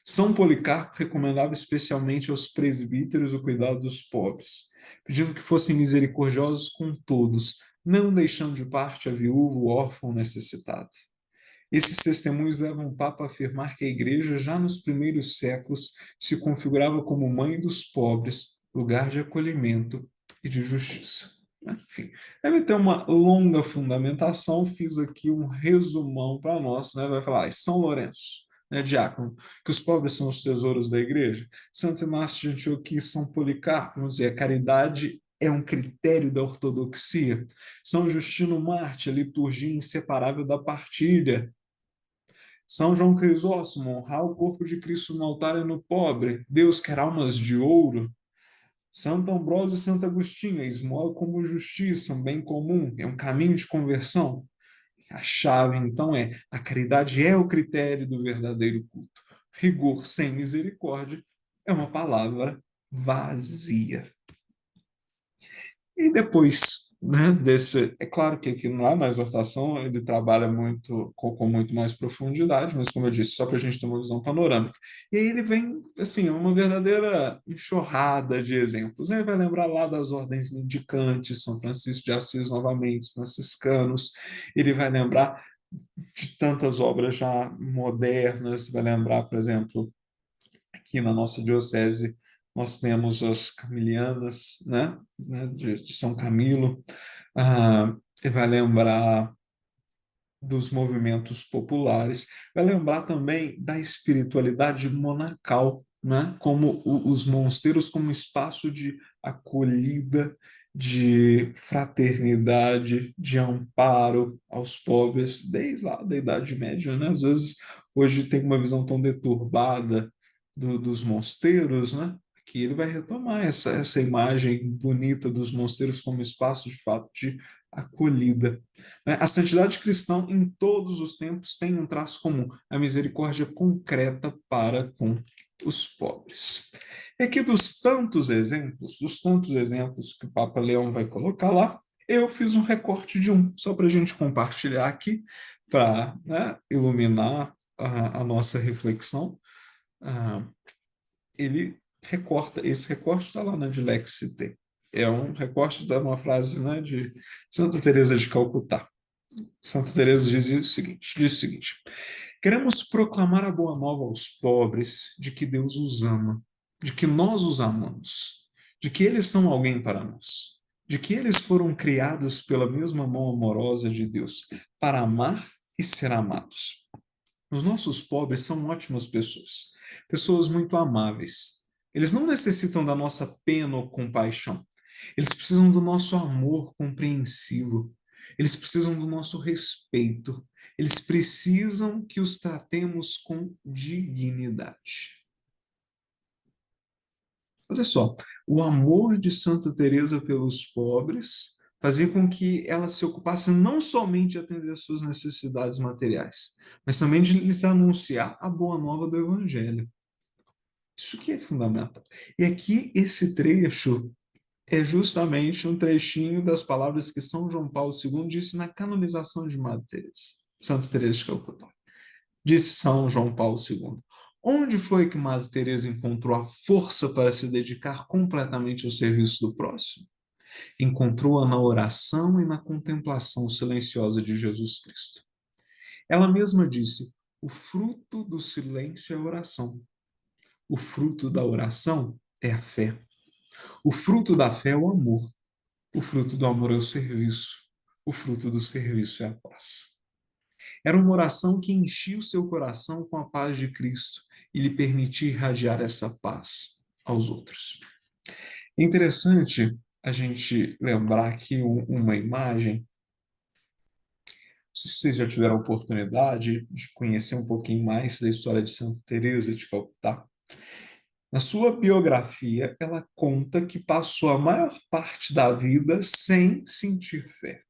São Policarpo recomendava especialmente aos presbíteros o cuidado dos pobres, pedindo que fossem misericordiosos com todos, não deixando de parte a viúva, o órfão necessitado. Esses testemunhos levam o Papa a afirmar que a Igreja, já nos primeiros séculos, se configurava como mãe dos pobres, lugar de acolhimento e de justiça. Enfim, deve ter uma longa fundamentação, fiz aqui um resumão para nós, né? Vai falar, São Lourenço, né, diácono, que os pobres são os tesouros da Igreja, Santo Inácio de Antioquia e São Policarpo, vamos dizer, a caridade é um critério da ortodoxia, São Justino Marte, a liturgia inseparável da partilha, são João Crisóstomo, honrar o corpo de Cristo no altar e no pobre. Deus quer almas de ouro. Santo Ambrósio e Santo Agostinho, a esmola como justiça, um bem comum, é um caminho de conversão. A chave, então, a caridade é o critério do verdadeiro culto. Rigor sem misericórdia é uma palavra vazia. E depois, né, desse, é claro que aqui lá na exortação ele trabalha muito com muito mais profundidade, mas como eu disse, só para a gente ter uma visão panorâmica. E aí ele vem, assim, uma verdadeira enxurrada de exemplos. Ele vai lembrar lá das ordens mendicantes, São Francisco de Assis novamente, os franciscanos, ele vai lembrar de tantas obras já modernas, vai lembrar, por exemplo, aqui na nossa diocese, nós temos as Camilianas, né, de São Camilo, e vai lembrar dos movimentos populares, vai lembrar também da espiritualidade monacal, né, como os mosteiros como espaço de acolhida, de fraternidade, de amparo aos pobres, desde lá da Idade Média, né? Às vezes, hoje tem uma visão tão deturbada dos mosteiros, né? Que ele vai retomar essa imagem bonita dos mosteiros como espaço, de fato, de acolhida. A santidade cristã, em todos os tempos, tem um traço comum, a misericórdia concreta para com os pobres. E aqui dos tantos exemplos que o Papa Leão vai colocar lá, eu fiz um recorte de um, só para a gente compartilhar aqui, para, né, iluminar a nossa reflexão. Ele recorta, esse recorte está lá na Dilex Cité. É um recorte de uma frase, né, de Santa Teresa de Calcutá. Santa Teresa diz o seguinte: queremos proclamar a boa nova aos pobres de que Deus os ama, de que nós os amamos, de que eles são alguém para nós, de que eles foram criados pela mesma mão amorosa de Deus para amar e ser amados. Os nossos pobres são ótimas pessoas, pessoas muito amáveis. Eles não necessitam da nossa pena ou compaixão. Eles precisam do nosso amor compreensivo. Eles precisam do nosso respeito. Eles precisam que os tratemos com dignidade. Olha só, o amor de Santa Teresa pelos pobres fazia com que ela se ocupasse não somente de atender às suas necessidades materiais, mas também de lhes anunciar a boa nova do Evangelho. Isso que é fundamental. E aqui esse trecho é justamente um trechinho das palavras que São João Paulo II disse na canonização de Madre Teresa, Santa Teresa de Calcutá. Disse São João Paulo II. Onde foi que Madre Teresa encontrou a força para se dedicar completamente ao serviço do próximo? Encontrou-a na oração e na contemplação silenciosa de Jesus Cristo. Ela mesma disse: o fruto do silêncio é a oração. O fruto da oração é a fé. O fruto da fé é o amor. O fruto do amor é o serviço. O fruto do serviço é a paz. Era uma oração que enchia o seu coração com a paz de Cristo e lhe permitia irradiar essa paz aos outros. É interessante a gente lembrar aqui uma imagem. Não sei se vocês já tiveram a oportunidade de conhecer um pouquinho mais da história de Santa Teresa de Calcutá. Na sua biografia, ela conta que passou a maior parte da vida sem sentir fé.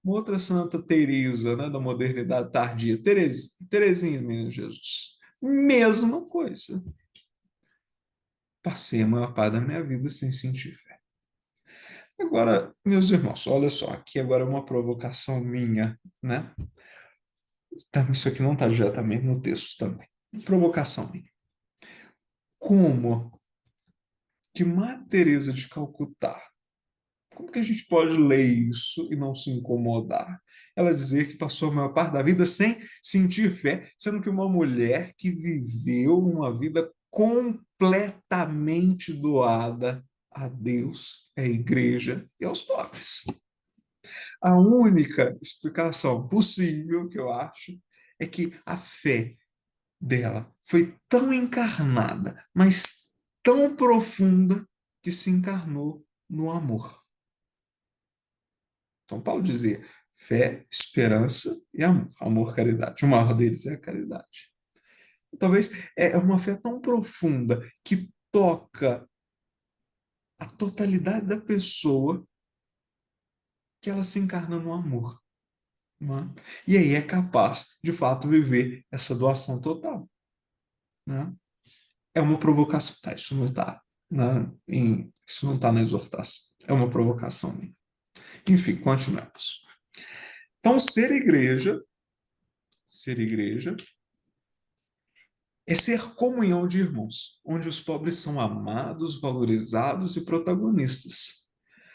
Uma outra Santa Teresa, né, da modernidade tardia, Teresinha, menino Jesus. Mesma coisa. Passei a maior parte da minha vida sem sentir fé. Agora, meus irmãos, olha só, aqui agora é uma provocação minha, né? Isso aqui não está diretamente no texto também. Provocação minha. Como que Madre Teresa de Calcutá, como que a gente pode ler isso e não se incomodar? Ela dizer que passou a maior parte da vida sem sentir fé, sendo que uma mulher que viveu uma vida completamente doada a Deus, à igreja e aos pobres. A única explicação possível que eu acho é que a fé dela foi tão encarnada, mas tão profunda, que se encarnou no amor. Então, Paulo dizia fé, esperança e amor. Amor, caridade. O maior deles é a caridade. Talvez é uma fé tão profunda que toca a totalidade da pessoa que ela se encarna no amor. Não é? E aí é capaz, de fato, viver essa doação total. Né? É uma provocação. Tá, isso não está, né, isso não tá na exortação. É uma provocação minha. Enfim, continuemos. Então, ser igreja é ser comunhão de irmãos, onde os pobres são amados, valorizados e protagonistas.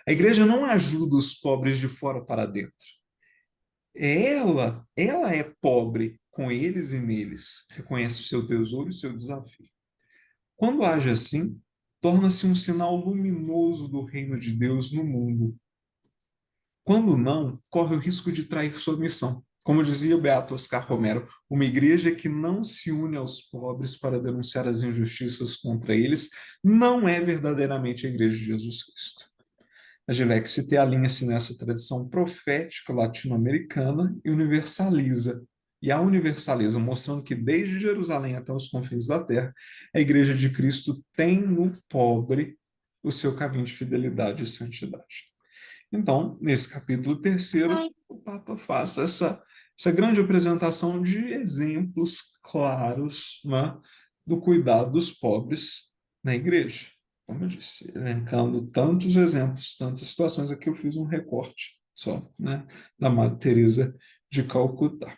A igreja não ajuda os pobres de fora para dentro. Ela é pobre com eles e neles, reconhece o seu tesouro e o seu desafio. Quando age assim, torna-se um sinal luminoso do reino de Deus no mundo. Quando não, corre o risco de trair sua missão. Como dizia o beato Oscar Romero, uma igreja que não se une aos pobres para denunciar as injustiças contra eles não é verdadeiramente a igreja de Jesus Cristo. A Gilexit alinha-se nessa tradição profética latino-americana e a universaliza, mostrando que desde Jerusalém até os confins da terra, a igreja de Cristo tem no pobre o seu caminho de fidelidade e santidade. Então, nesse capítulo 3º, o Papa faz essa grande apresentação de exemplos claros, né, do cuidado dos pobres na igreja. Como eu disse, elencando tantos exemplos, tantas situações, aqui eu fiz um recorte só, né, da Madre Teresa de Calcutá.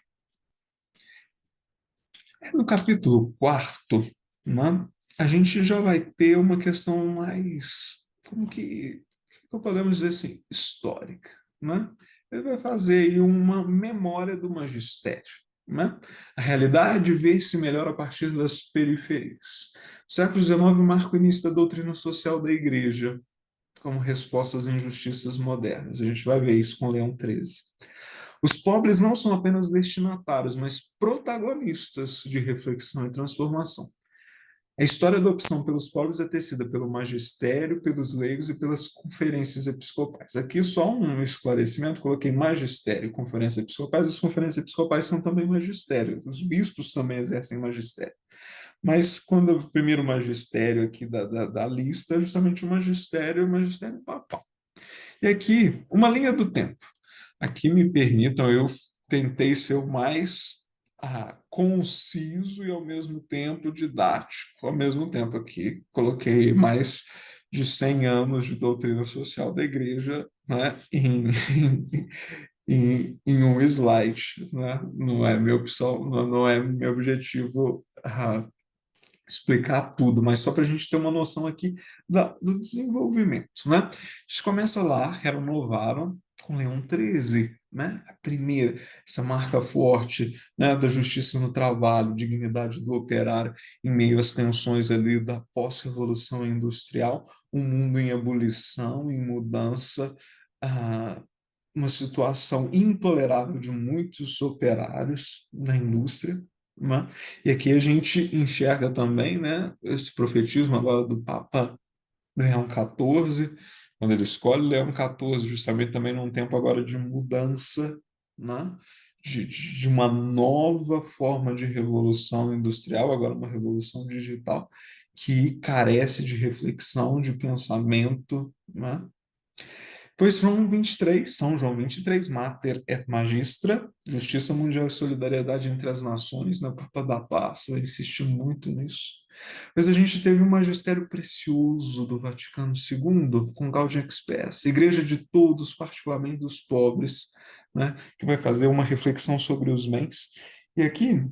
No capítulo 4º, né, a gente já vai ter uma questão mais, como que podemos dizer assim, histórica. Né? Ele vai fazer aí uma memória do magistério. Né? A realidade vê-se melhor a partir das periferias. O século XIX marca o início da doutrina social da Igreja, como resposta às injustiças modernas. A gente vai ver isso com Leão XIII. Os pobres não são apenas destinatários, mas protagonistas de reflexão e transformação. A história da opção pelos pobres é tecida pelo magistério, pelos leigos e pelas conferências episcopais. Aqui só um esclarecimento, coloquei magistério e conferências episcopais. As conferências episcopais são também magistério, os bispos também exercem magistério. Mas quando o primeiro magistério aqui da lista é justamente o magistério papal. E aqui, uma linha do tempo. Aqui me permitam, eu tentei ser o mais conciso e ao mesmo tempo didático. Ao mesmo tempo aqui coloquei mais de 100 anos de doutrina social da igreja, né, em um slide. Né? Não é minha opção, não é meu objetivo explicar tudo, mas só para a gente ter uma noção aqui do desenvolvimento. Né? A gente começa lá, renovaram com Leão XIII, né? A primeira, essa marca forte, né, da justiça no trabalho, dignidade do operário, em meio às tensões ali da pós-revolução industrial, um mundo em ebulição, em mudança, uma situação intolerável de muitos operários na indústria. Né? E aqui a gente enxerga também, né, esse profetismo agora do Papa Leão XIV, quando ele escolhe Leão XIV, justamente também num tempo agora de mudança, né? De uma nova forma de revolução industrial, agora uma revolução digital, que carece de reflexão, de pensamento. Né? Pois João 23, São João 23, Mater et Magistra, Justiça Mundial e Solidariedade entre as Nações, né, Papa da Paz, vai insistir muito nisso. Mas a gente teve um magistério precioso do Vaticano II, com Gaudium et Spes, Igreja de todos, particularmente dos pobres, né, que vai fazer uma reflexão sobre os bens. E aqui,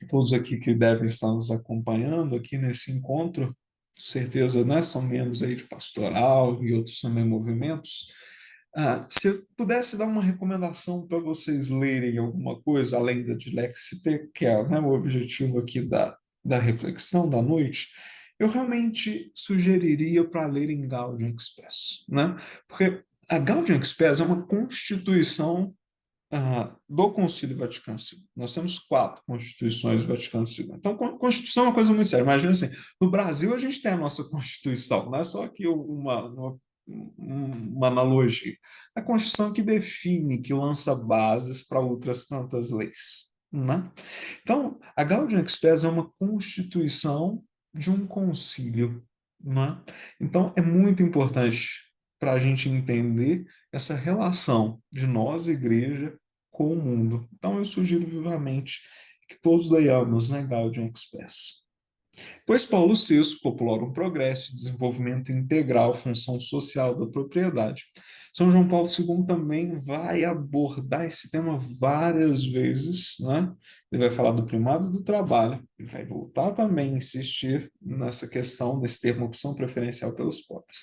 todos aqui que devem estar nos acompanhando aqui nesse encontro, com certeza, né, são membros aí de pastoral e outros também movimentos. Se eu pudesse dar uma recomendação para vocês lerem alguma coisa além da Dilexite, que é, né, o objetivo aqui da reflexão da noite, eu realmente sugeriria para lerem Gaudium et Spes, né? Porque a Gaudium et Spes é uma constituição do Concílio Vaticano II. Nós temos 4 constituições do Vaticano II. Então, Constituição é uma coisa muito séria. Imagina assim, no Brasil a gente tem a nossa Constituição, não é só aqui uma analogia. A Constituição que define, que lança bases para outras tantas leis. Né? Então, a Gaudium et Spes é uma constituição de um concílio. Né? Então, é muito importante para a gente entender essa relação de nós, igreja, com o mundo. Então, eu sugiro vivamente que todos leiamos, né, Gaudium et Spes. Pois Paulo VI Populorum Progresso, desenvolvimento integral, função social da propriedade. São João Paulo II também vai abordar esse tema várias vezes, né? Ele vai falar do primado do trabalho, ele vai voltar também a insistir nessa questão, nesse termo opção preferencial pelos pobres.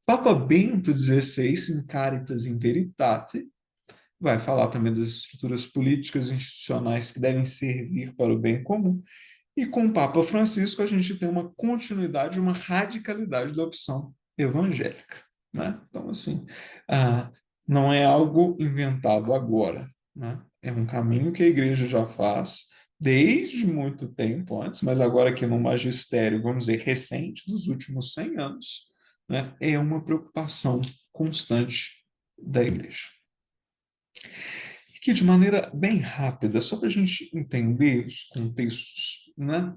Papa Bento XVI, in Caritas in Veritate, vai falar também das estruturas políticas e institucionais que devem servir para o bem comum. E com o Papa Francisco, a gente tem uma continuidade, uma radicalidade da opção evangélica. Né? Então, assim, não é algo inventado agora. Né? É um caminho que a igreja já faz desde muito tempo antes, mas agora aqui no magistério, vamos dizer, recente, dos últimos 100 anos, né? É uma preocupação constante da igreja. Aqui, de maneira bem rápida, só para a gente entender os contextos, né?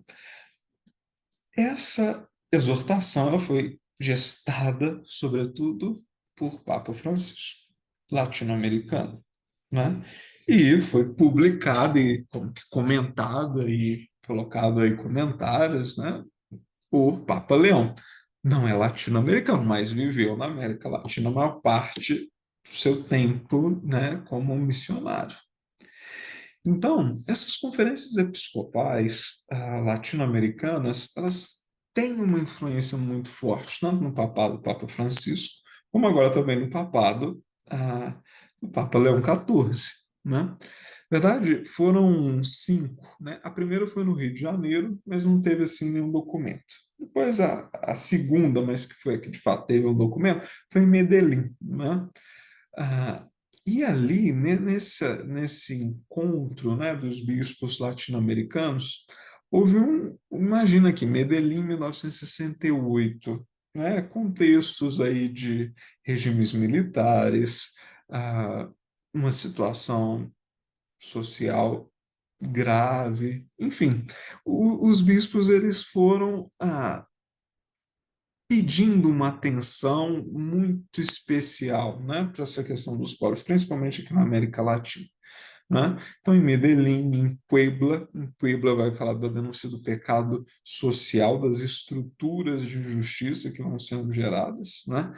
Essa exortação ela foi gestada, sobretudo, por Papa Francisco, latino-americano, né? E foi publicada e comentada e colocado aí comentários, né, por Papa Leão. Não é latino-americano, mas viveu na América Latina a maior parte do seu tempo, né, como um missionário. Então, essas conferências episcopais latino-americanas, elas têm uma influência muito forte, tanto no papado do Papa Francisco, como agora também no papado do Papa Leão XIV, né? Na verdade, foram 5, né? A primeira foi no Rio de Janeiro, mas não teve assim nenhum documento. Depois a segunda, mas que foi a que de fato teve um documento, foi em Medellín, né? Ah, e ali, nesse encontro, né, dos bispos latino-americanos, houve imagina aqui, Medellín, 1968, né, contextos aí de regimes militares, uma situação social grave, enfim, os bispos eles foram pedindo uma atenção muito especial, né, para essa questão dos povos, principalmente aqui na América Latina. Né? Então, em Medellín, em Puebla vai falar da denúncia do pecado social, das estruturas de justiça que vão sendo geradas. Né?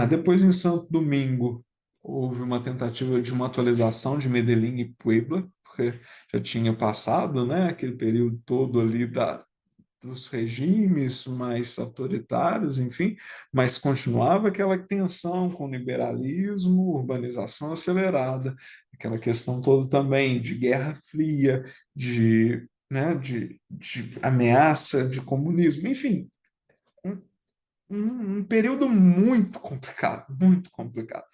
Depois, em Santo Domingo, houve uma tentativa de uma atualização de Medellín e Puebla, porque já tinha passado, né, aquele período todo ali dos regimes mais autoritários, enfim, mas continuava aquela tensão com o liberalismo, urbanização acelerada, aquela questão toda também de Guerra Fria, né, de ameaça de comunismo, enfim, um, um período muito complicado, muito complicado.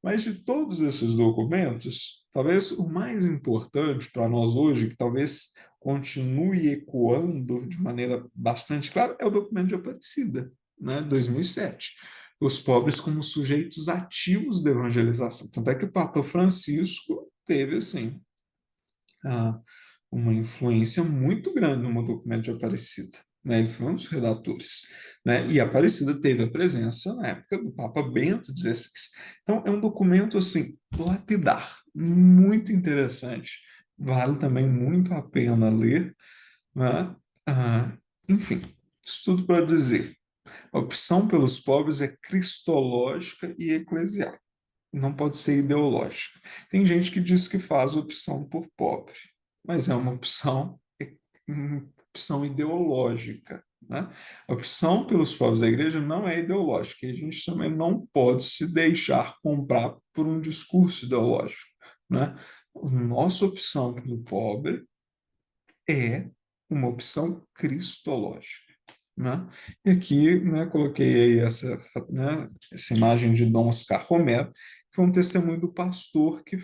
Mas de todos esses documentos, talvez o mais importante para nós hoje, que talvez continue ecoando de maneira bastante clara, é o documento de Aparecida, né, 2007. Os pobres como sujeitos ativos da evangelização. Tanto é que o Papa Francisco teve, assim, uma influência muito grande no documento de Aparecida. né? Ele foi um dos redatores, né? E Aparecida teve a presença na época do Papa Bento XVI. Então, é um documento, assim, lapidar, muito interessante. Vale também muito a pena ler, né? Ah, enfim, isso tudo para dizer. A opção pelos pobres é cristológica e eclesial. Não pode ser ideológica. Tem gente que diz que faz opção por pobre, mas é uma opção ideológica, né? A opção pelos povos da igreja não é ideológica, e a gente também não pode se deixar comprar por um discurso ideológico, né? A nossa opção pelo pobre é uma opção cristológica, né? E aqui, né, coloquei aí essa imagem de Dom Oscar Romero, que foi um testemunho do pastor que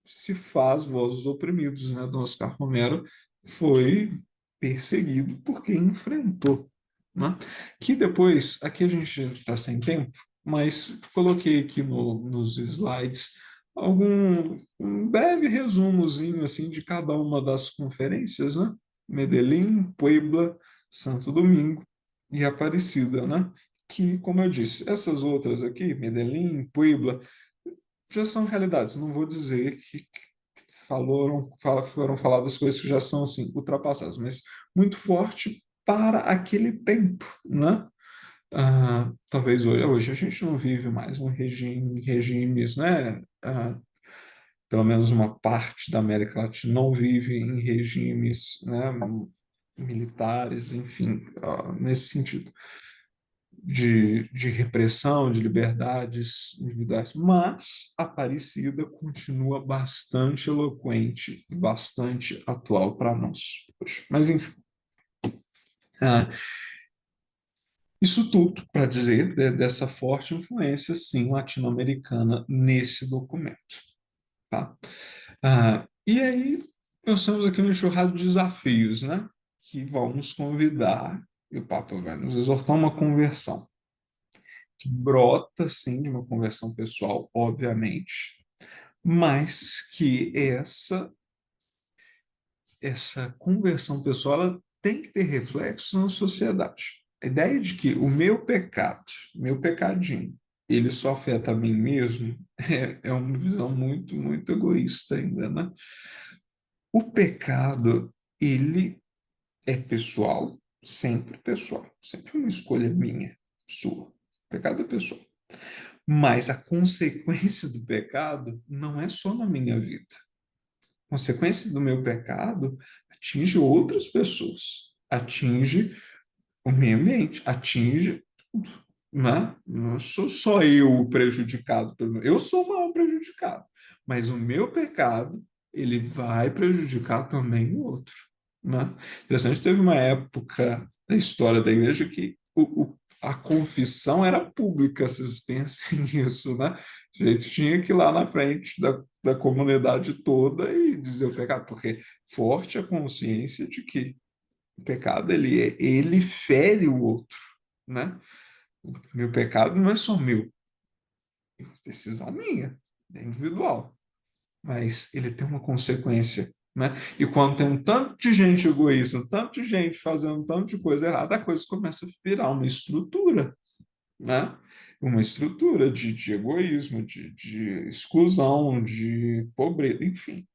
se faz voz dos oprimidos, né? Dom Oscar Romero foi perseguido porque enfrentou, né? Que depois, aqui a gente está sem tempo, mas coloquei aqui nos slides um breve resumozinho assim de cada uma das conferências, né? Medellín, Puebla, Santo Domingo e Aparecida, né? Que, como eu disse, essas outras aqui, Medellín, Puebla, já são realidades. Não vou dizer que foram faladas coisas que já são assim ultrapassadas, mas muito forte para aquele tempo, né? Talvez hoje a gente não vive mais regimes, né? Pelo menos uma parte da América Latina não vive em regimes, né, militares, enfim, nesse sentido de repressão, de liberdades individuais, mas Aparecida continua bastante eloquente e bastante atual para nós hoje. Mas, enfim, ah, isso tudo para dizer dessa forte influência, sim, latino-americana nesse documento. Tá? E aí, nós estamos aqui no enxurrado de desafios, né? Que vamos convidar, e o Papa vai nos exortar a uma conversão, que brota, sim, de uma conversão pessoal, obviamente, mas que essa conversão pessoal ela tem que ter reflexo na sociedade. A ideia de que o meu pecado, meu pecadinho, ele só afeta a mim mesmo, é uma visão muito, muito egoísta ainda, né? O pecado, ele é pessoal, sempre uma escolha minha, sua. O pecado é pessoal. Mas a consequência do pecado não é só na minha vida. A consequência do meu pecado atinge outras pessoas, atinge o meio ambiente, atinge tudo, né? Não sou só eu o prejudicado, eu sou o maior prejudicado, mas o meu pecado ele vai prejudicar também o outro, né? Interessante, teve uma época da história da igreja que a confissão era pública, vocês pensem nisso, né? A gente tinha que ir lá na frente da comunidade toda e dizer o pecado, porque forte a consciência de que o pecado ele fere o outro, né? O meu pecado não é só meu, é decisão minha, é individual, mas ele tem uma consequência, né? E quando tem um tanto de gente egoísta, um tanto de gente fazendo um tanto de coisa errada, a coisa começa a virar uma estrutura, né? Uma estrutura de egoísmo, de exclusão, de pobreza, enfim,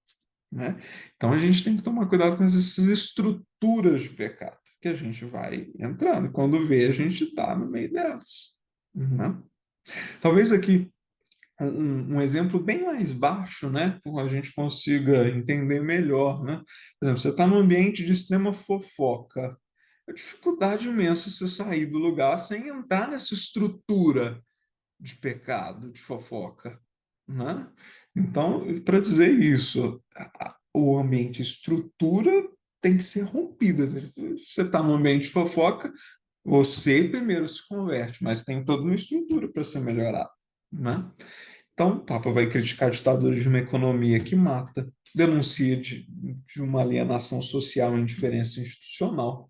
né? Então a gente tem que tomar cuidado com essas estruturas de pecado que a gente vai entrando. Quando vê, a gente está no meio delas, né? Talvez aqui um exemplo bem mais baixo, né? A gente consiga entender melhor, né? Por exemplo, você está num ambiente de extrema fofoca. É dificuldade imensa você sair do lugar sem entrar nessa estrutura de pecado, de fofoca, né? Então, para dizer isso, o ambiente estrutura tem que ser rompida. Você está no ambiente de fofoca, você primeiro se converte, mas tem toda uma estrutura para ser melhorada, né? Então, o Papa vai criticar ditadores de uma economia que mata, denuncia de uma alienação social e indiferença institucional.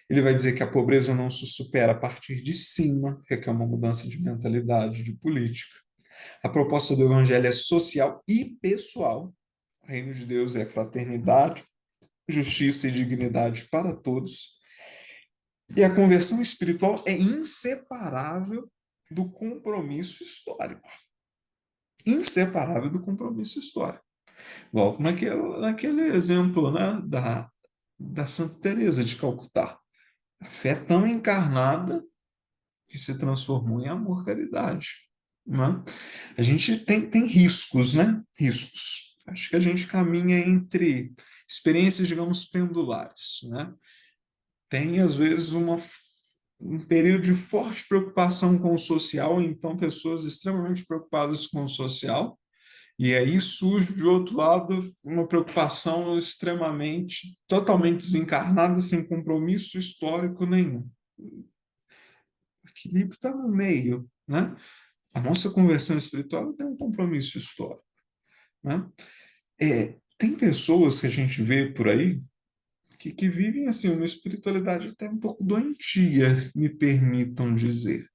Ele vai dizer que a pobreza não se supera a partir de cima, que é uma mudança de mentalidade, de política. A proposta do evangelho é social e pessoal. O reino de Deus é fraternidade, justiça e dignidade para todos. E a conversão espiritual é inseparável do compromisso histórico. Inseparável do compromisso histórico. Igual naquele exemplo, né, da Santa Teresa de Calcutá. A fé tão encarnada que se transformou em amor-caridade. Né? A gente tem riscos, né? Riscos. Acho que a gente caminha entre experiências, digamos, pendulares. Né? Tem, às vezes, um período de forte preocupação com o social, então pessoas extremamente preocupadas com o social, e aí surge, de outro lado, uma preocupação totalmente desencarnada, sem compromisso histórico nenhum. O equilíbrio está no meio, né? A nossa conversão espiritual tem um compromisso histórico, né? Tem pessoas que a gente vê por aí que vivem assim uma espiritualidade até um pouco doentia, me permitam dizer.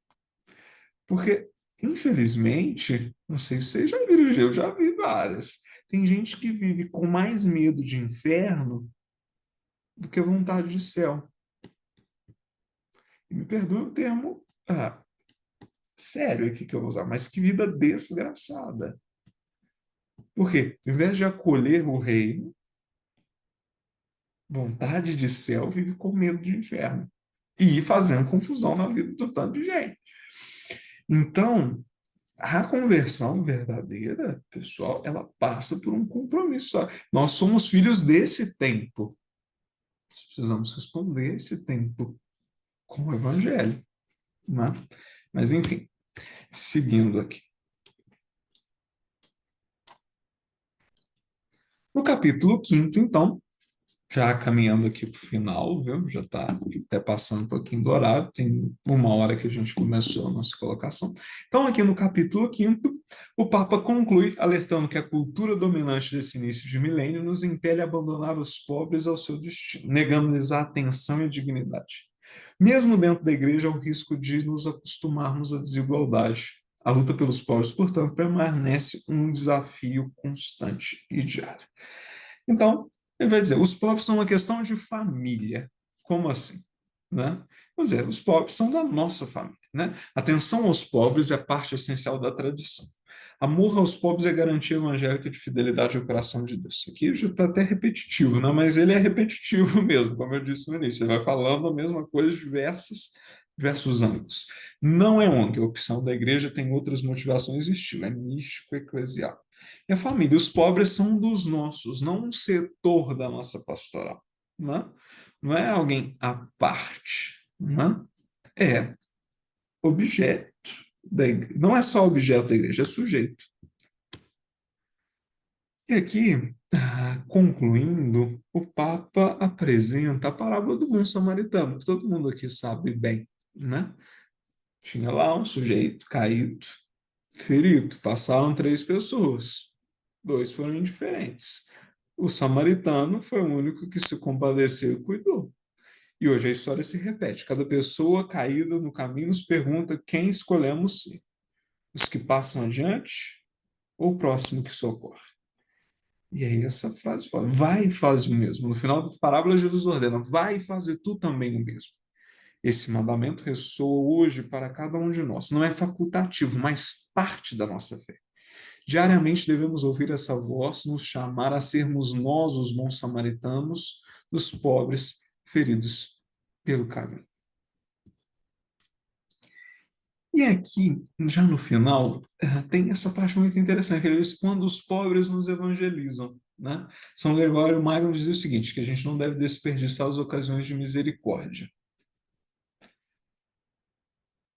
Porque, infelizmente, não sei se vocês já viram, eu já vi várias. Tem gente que vive com mais medo de inferno do que vontade de céu. E me perdoe o termo sério aqui que eu vou usar, mas que vida desgraçada. Porque, ao invés de acolher o reino, vontade de céu vive com medo de inferno. E fazendo confusão na vida do tanto de gente. Então, a conversão verdadeira, pessoal, ela passa por um compromisso. Nós somos filhos desse tempo. Nós precisamos responder esse tempo com o evangelho. Né? Mas, enfim, seguindo aqui. No capítulo 5º, então, já caminhando aqui para o final, viu? Já está até passando um pouquinho do horário, tem 1 hora que a gente começou a nossa colocação. Então, aqui no capítulo 5º, o Papa conclui alertando que a cultura dominante desse início de milênio nos impele a abandonar os pobres ao seu destino, negando-lhes a atenção e a dignidade. Mesmo dentro da igreja, há o risco de nos acostumarmos à desigualdade. A luta pelos pobres, portanto, permanece um desafio constante e diário. Então, ele vai dizer, os pobres são uma questão de família. Como assim? Né? Quer dizer, os pobres são da nossa família. Né? Atenção aos pobres é parte essencial da tradição. Amor aos pobres é garantia evangélica de fidelidade ao coração de Deus. Isso aqui já está até repetitivo, né? Mas ele é repetitivo mesmo, como eu disse no início. Ele vai falando a mesma coisa de diversos ângulos. Não é ONG, a opção da igreja tem outras motivações e estilo, é místico-eclesial. E a família, os pobres são dos nossos, não um setor da nossa pastoral. Né? Não é alguém à parte. Né? É objeto da igreja. Não é só objeto da igreja, é sujeito. E aqui, concluindo, o Papa apresenta a parábola do bom samaritano, que todo mundo aqui sabe bem. Né? Tinha lá um sujeito caído, ferido, passaram 3 pessoas. 2 foram indiferentes. O samaritano foi o único que se compadeceu e cuidou. E hoje a história se repete. Cada pessoa caída no caminho nos pergunta quem escolhemos ser. Os que passam adiante ou o próximo que socorre? E aí essa frase fala, vai e faz o mesmo. No final da parábola, Jesus ordena, vai e fazer tu também o mesmo. Esse mandamento ressoa hoje para cada um de nós. Não é facultativo, mas parte da nossa fé. Diariamente devemos ouvir essa voz nos chamar a sermos nós os bons samaritanos dos pobres feridos pelo caminho. E aqui, já no final, tem essa parte muito interessante, que ele diz quando os pobres nos evangelizam. Né? São Gregório Magno dizia o seguinte, que a gente não deve desperdiçar as ocasiões de misericórdia.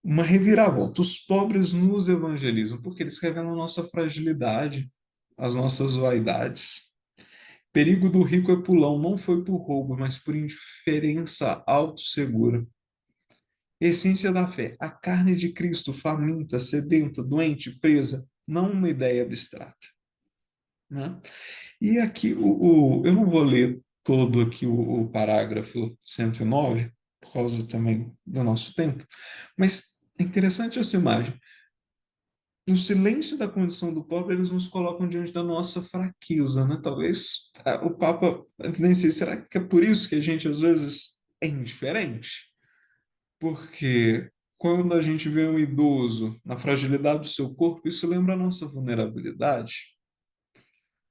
Uma reviravolta. Os pobres nos evangelizam, porque eles revelam a nossa fragilidade, as nossas vaidades. Perigo do rico é pulão, não foi por roubo, mas por indiferença autossegura. Essência da fé, a carne de Cristo, faminta, sedenta, doente, presa, não uma ideia abstrata. Né? E aqui, eu não vou ler todo aqui o parágrafo 109, por causa também do nosso tempo, mas é interessante essa imagem. No silêncio da condição do pobre, eles nos colocam diante da nossa fraqueza, né? Talvez o Papa evidencie, será que é por isso que a gente às vezes é indiferente? Porque quando a gente vê um idoso na fragilidade do seu corpo, isso lembra a nossa vulnerabilidade.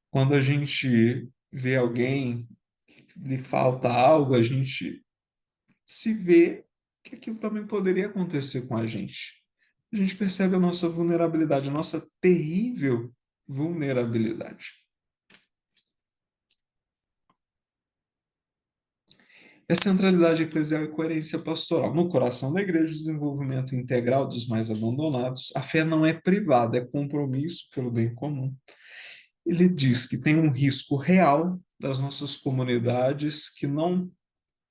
Quando a gente vê alguém que lhe falta algo, a gente se vê que aquilo também poderia acontecer com a gente. A gente percebe a nossa vulnerabilidade, a nossa terrível vulnerabilidade. É centralidade eclesial e coerência pastoral. No coração da igreja, o desenvolvimento integral dos mais abandonados, a fé não é privada, é compromisso pelo bem comum. Ele diz que tem um risco real das nossas comunidades que não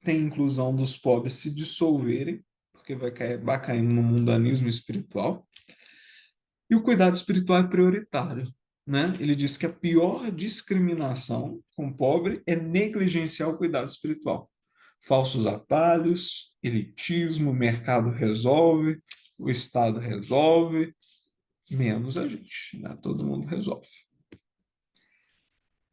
tem inclusão dos pobres se dissolverem, porque vai caindo no mundanismo espiritual. E o cuidado espiritual é prioritário. Né? Ele diz que a pior discriminação com o pobre é negligenciar o cuidado espiritual. Falsos atalhos, elitismo, o mercado resolve, o Estado resolve, menos a gente, né? Todo mundo resolve.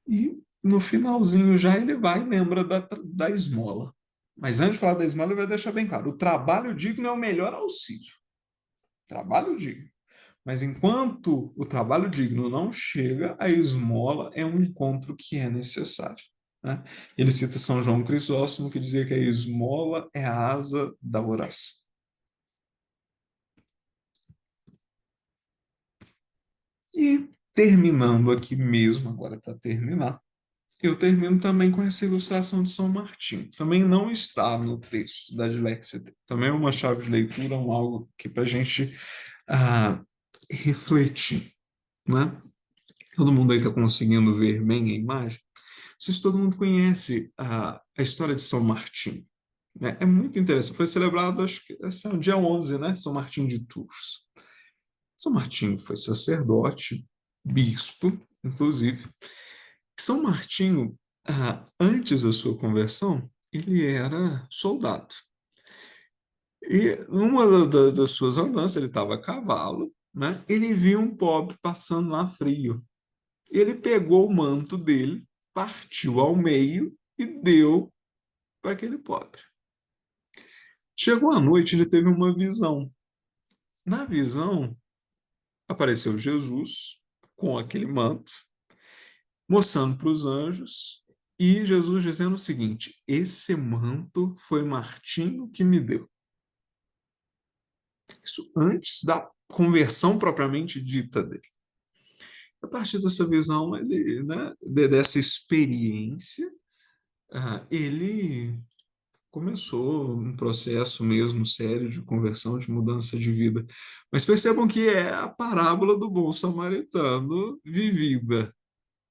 E no finalzinho já ele vai e lembra da esmola. Mas antes de falar da esmola, ele vai deixar bem claro: o trabalho digno é o melhor auxílio. Trabalho digno. Mas enquanto o trabalho digno não chega, a esmola é um encontro que é necessário. Né? Ele cita São João Crisóstomo, que dizia que a esmola é a asa da oração. E terminando aqui mesmo, agora para terminar, eu termino também com essa ilustração de São Martinho. Também não está no texto da Dilexia. Também é uma chave de leitura, algo que para a gente refletir. Né? Todo mundo aí está conseguindo ver bem a imagem? Não sei se todo mundo conhece a história de São Martinho. Né? É muito interessante. Foi celebrado, acho que esse é o dia 11, né? São Martinho de Tours. São Martinho foi sacerdote, bispo, inclusive. São Martinho, antes da sua conversão, ele era soldado. E numa das suas andanças, ele estava a cavalo, né? Ele viu um pobre passando lá frio. Ele pegou o manto dele, partiu ao meio e deu para aquele pobre. Chegou a noite, ele teve uma visão. Na visão, apareceu Jesus com aquele manto, mostrando para os anjos, e Jesus dizendo o seguinte: esse manto foi Martinho que me deu. Isso antes da conversão propriamente dita dele. A partir dessa visão, ele, né, dessa experiência, ele começou um processo mesmo sério de conversão, de mudança de vida. Mas percebam que é a parábola do bom samaritano vivida,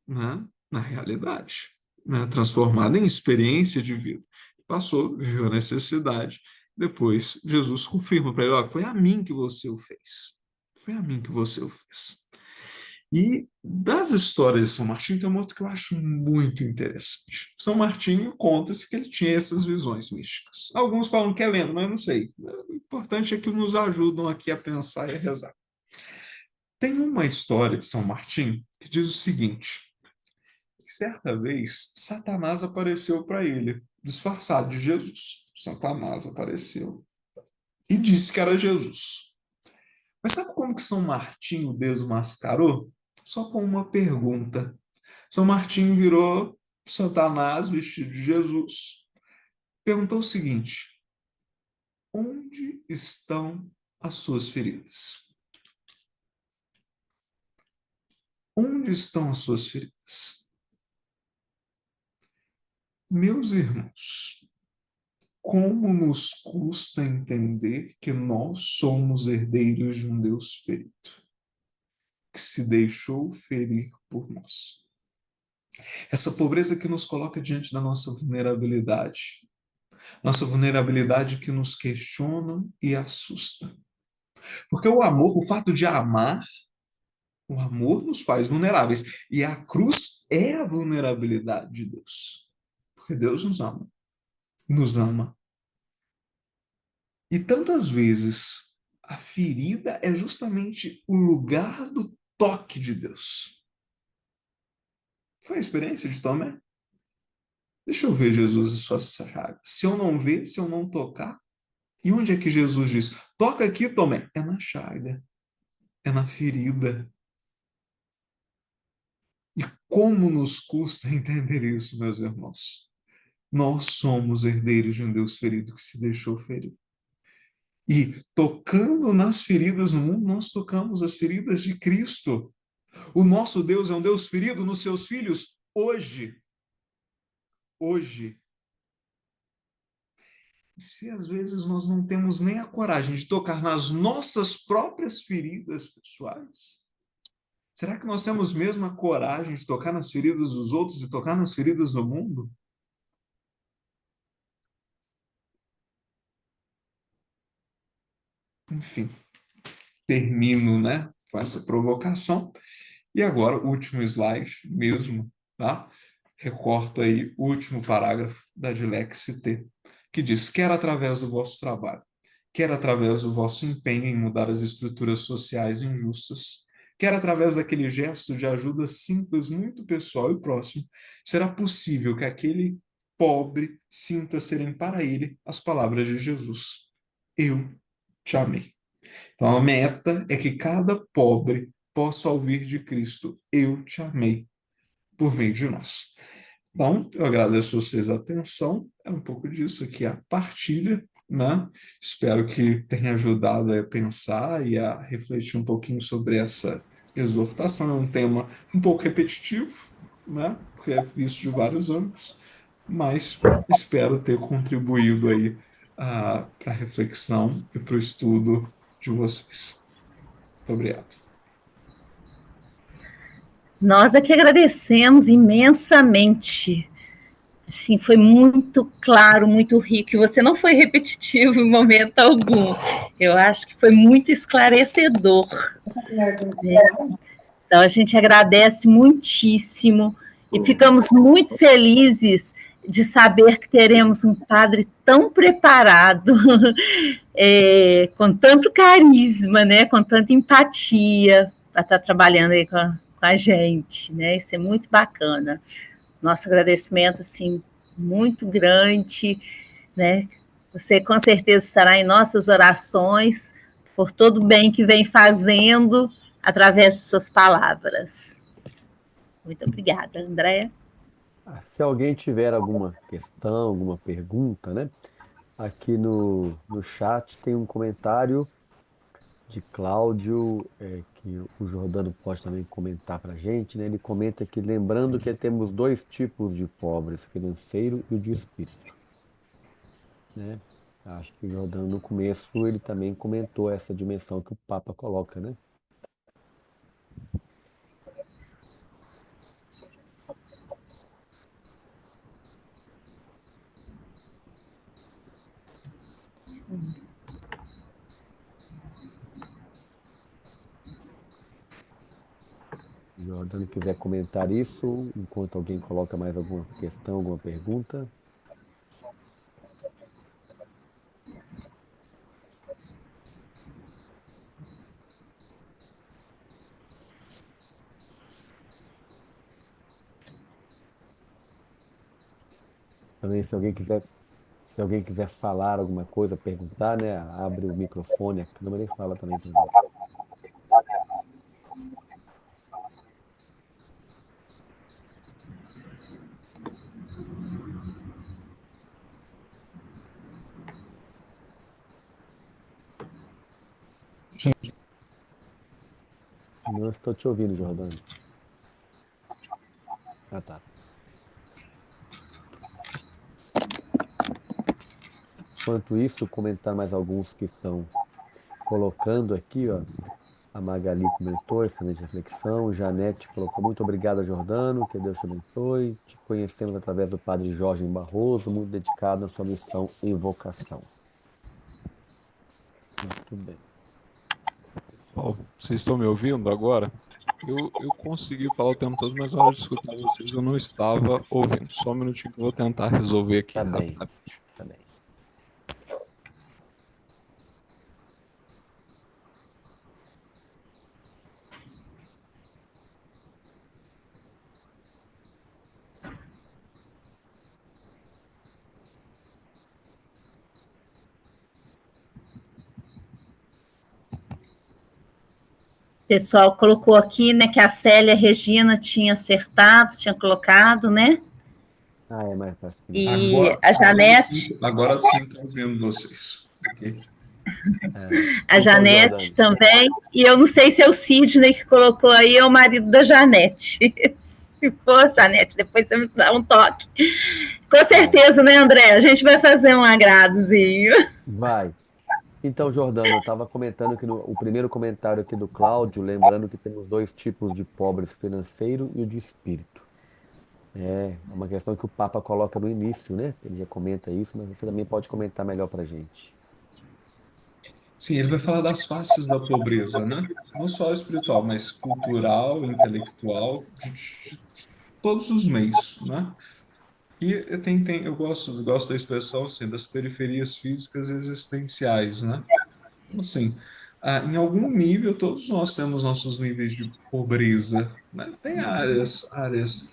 né, na realidade, né, transformada em experiência de vida. Passou, viveu a necessidade. Depois, Jesus confirma para ele: olha, foi a mim que você o fez. Foi a mim que você o fez. E das histórias de São Martinho, tem uma outra que eu acho muito interessante. São Martinho conta-se que ele tinha essas visões místicas. Alguns falam que é lenda, mas eu não sei. O importante é que nos ajudam aqui a pensar e a rezar. Tem uma história de São Martinho que diz o seguinte: que certa vez Satanás apareceu para ele, disfarçado de Jesus. Satanás apareceu e disse que era Jesus. Mas sabe como que São Martinho desmascarou? Só com uma pergunta. São Martinho virou Satanás vestido de Jesus. Perguntou o seguinte: onde estão as suas feridas? Onde estão as suas feridas? Meus irmãos, como nos custa entender que nós somos herdeiros de um Deus ferido, que se deixou ferir por nós. Essa pobreza que nos coloca diante da nossa vulnerabilidade que nos questiona e assusta. Porque o amor, o fato de amar, o amor nos faz vulneráveis. E a cruz é a vulnerabilidade de Deus. Porque Deus nos ama. Nos ama. E tantas vezes a ferida é justamente o lugar do toque de Deus. Foi a experiência de Tomé? Deixa eu ver Jesus e suas chagas. Se eu não ver, se eu não tocar, E onde é que Jesus diz? Toca aqui, Tomé. É na chaga, é na ferida. E como nos custa entender isso, meus irmãos? Nós somos herdeiros de um Deus ferido que se deixou ferir. E tocando nas feridas no mundo, nós tocamos as feridas de Cristo. O nosso Deus é um Deus ferido nos seus filhos hoje. Hoje. Se às vezes nós não temos nem a coragem de tocar nas nossas próprias feridas pessoais, será que nós temos mesmo a coragem de tocar nas feridas dos outros e tocar nas feridas do mundo? Enfim, termino, né, com essa provocação. E agora, o último slide mesmo, tá? Recorto aí o último parágrafo da Dilexit, que diz: quer através do vosso trabalho, quer através do vosso empenho em mudar as estruturas sociais injustas, quer através daquele gesto de ajuda simples, muito pessoal e próximo, será possível que aquele pobre sinta serem para ele as palavras de Jesus: eu te amei. Então, a meta é que cada pobre possa ouvir de Cristo: eu te amei, por meio de nós. Então, eu agradeço a vocês a atenção. É um pouco disso aqui, a partilha, né? Espero que tenha ajudado a pensar e a refletir um pouquinho sobre essa exortação. É um tema um pouco repetitivo, né? Porque é visto de vários ângulos, mas espero ter contribuído aí para a reflexão e para o estudo de vocês. Muito obrigado. Nós é que agradecemos imensamente. Assim, foi muito claro, muito rico. E você não foi repetitivo em momento algum. Eu acho que foi muito esclarecedor. Né? Então, a gente agradece muitíssimo e ficamos muito felizes de saber que teremos um padre tão preparado, com tanto carisma, né, com tanta empatia, para estar trabalhando aí com a gente. Né? Isso é muito bacana. Nosso agradecimento, assim, muito grande, né? Você com certeza estará em nossas orações por todo o bem que vem fazendo através de suas palavras. Muito obrigada, Andréa. Se alguém tiver alguma questão, alguma pergunta, né? Aqui no chat tem um comentário de Cláudio, que o Jordano pode também comentar para a gente, né? Ele comenta que, lembrando que temos dois tipos de pobres, financeiro e o de espírito, né? Acho que o Jordano, no começo, ele também comentou essa dimensão que o Papa coloca, né? Se o Jordano quiser comentar isso, enquanto alguém coloca mais alguma questão, alguma pergunta. Também, se alguém quiser falar alguma coisa, perguntar, né? Abre o microfone, a câmera e fala também pra gente. Não estou te ouvindo, Jordano. Ah, tá. Enquanto isso, comentar mais alguns que estão colocando aqui, ó. A Magali comentou, excelente reflexão. Janete colocou, muito obrigada, Jordano, que Deus te abençoe. Te conhecemos através do Padre Jorge Barroso, muito dedicado na sua missão em vocação. Muito bem. Pessoal, vocês estão me ouvindo agora? Eu consegui falar o tempo todo, mas na hora de escutar vocês eu não estava ouvindo. Só um minutinho que eu vou tentar resolver aqui Tá bem, rapidamente. tá bem. pessoal colocou aqui, né, que a Célia Regina tinha acertado, tinha colocado, né? É mais para cima. E a Janete... Agora sim estou ouvindo vocês. Okay. A Janete também, e eu não sei se é o Sidney que colocou aí, é o marido da Janete. Se for, Janete, depois você me dá um toque. Com certeza, né, André? A gente vai fazer um agradozinho. Vai. Então, Jordano, eu estava comentando que o primeiro comentário aqui do Cláudio, lembrando que temos dois tipos de pobres, o financeiro e o de espírito. É uma questão que o Papa coloca no início, né? Ele já comenta isso, mas você também pode comentar melhor para a gente. Sim, ele vai falar das faces da pobreza, né? Não só espiritual, mas cultural, intelectual, de todos os meios, né? E eu gosto da expressão assim, das periferias físicas existenciais, né? Então, assim, em algum nível, todos nós temos nossos níveis de pobreza, né? Tem áreas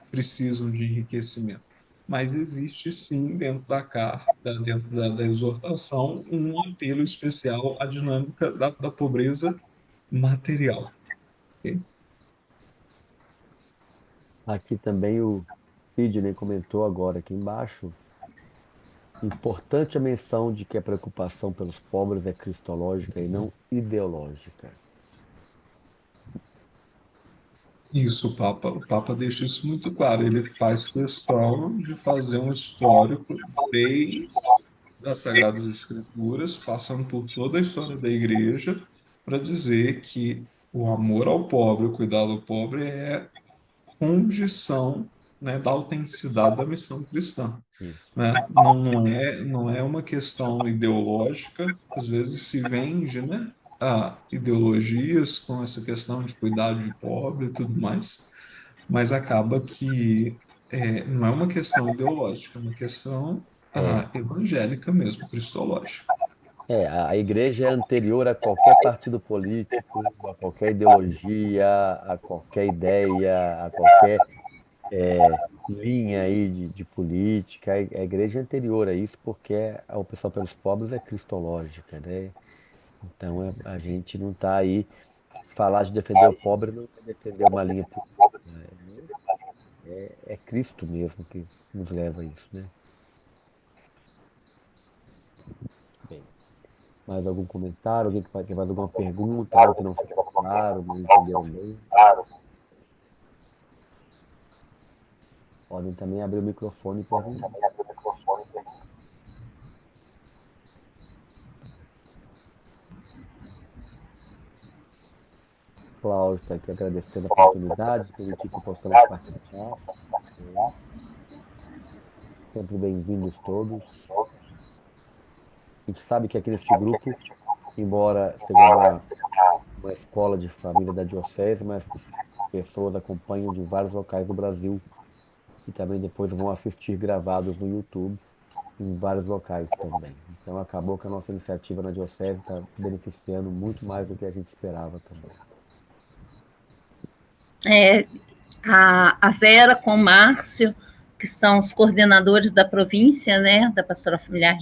que precisam de enriquecimento, mas existe sim dentro da carta, dentro da exortação, um apelo especial à dinâmica da pobreza material. Ok? Aqui também o Sidney comentou agora aqui embaixo. Importante a menção de que a preocupação pelos pobres é cristológica e não ideológica. Isso, o Papa deixa isso muito claro. Ele faz questão de fazer um histórico desde das Sagradas Escrituras, passando por toda a história da igreja, para dizer que o amor ao pobre, o cuidado ao pobre é condição, né, da autenticidade da missão cristã, Isso. né? Não é uma questão ideológica, às vezes se vende, né, ideologias com essa questão de cuidado de pobre e tudo mais, mas acaba que não é uma questão ideológica, é uma questão É, evangélica mesmo, cristológica. a igreja é anterior a qualquer partido político, a qualquer ideologia, a qualquer ideia, a qualquer linha aí de política. A igreja é anterior a isso porque a opção pelos pobres é cristológica, né? Então a gente não está aí, falar de defender o pobre não é defender uma linha política, né? É Cristo mesmo que nos leva a isso, né? Bem, mais algum comentário? Alguém que faz alguma pergunta, algo que não ficou claro, não entenderam bem? Podem também abrir o microfone e perguntar. Cláudio está aqui agradecendo a oportunidade, de permitir que possamos participar. Sempre bem-vindos todos. A gente sabe que aqui neste grupo, embora seja uma escola de família da diocese, mas pessoas acompanham de vários locais do Brasil e também depois vão assistir gravados no YouTube em vários locais também. Então acabou que a nossa iniciativa na diocese está beneficiando muito mais do que a gente esperava também. A Vera com o Márcio, que são os coordenadores da província, né, da Pastoral Familiar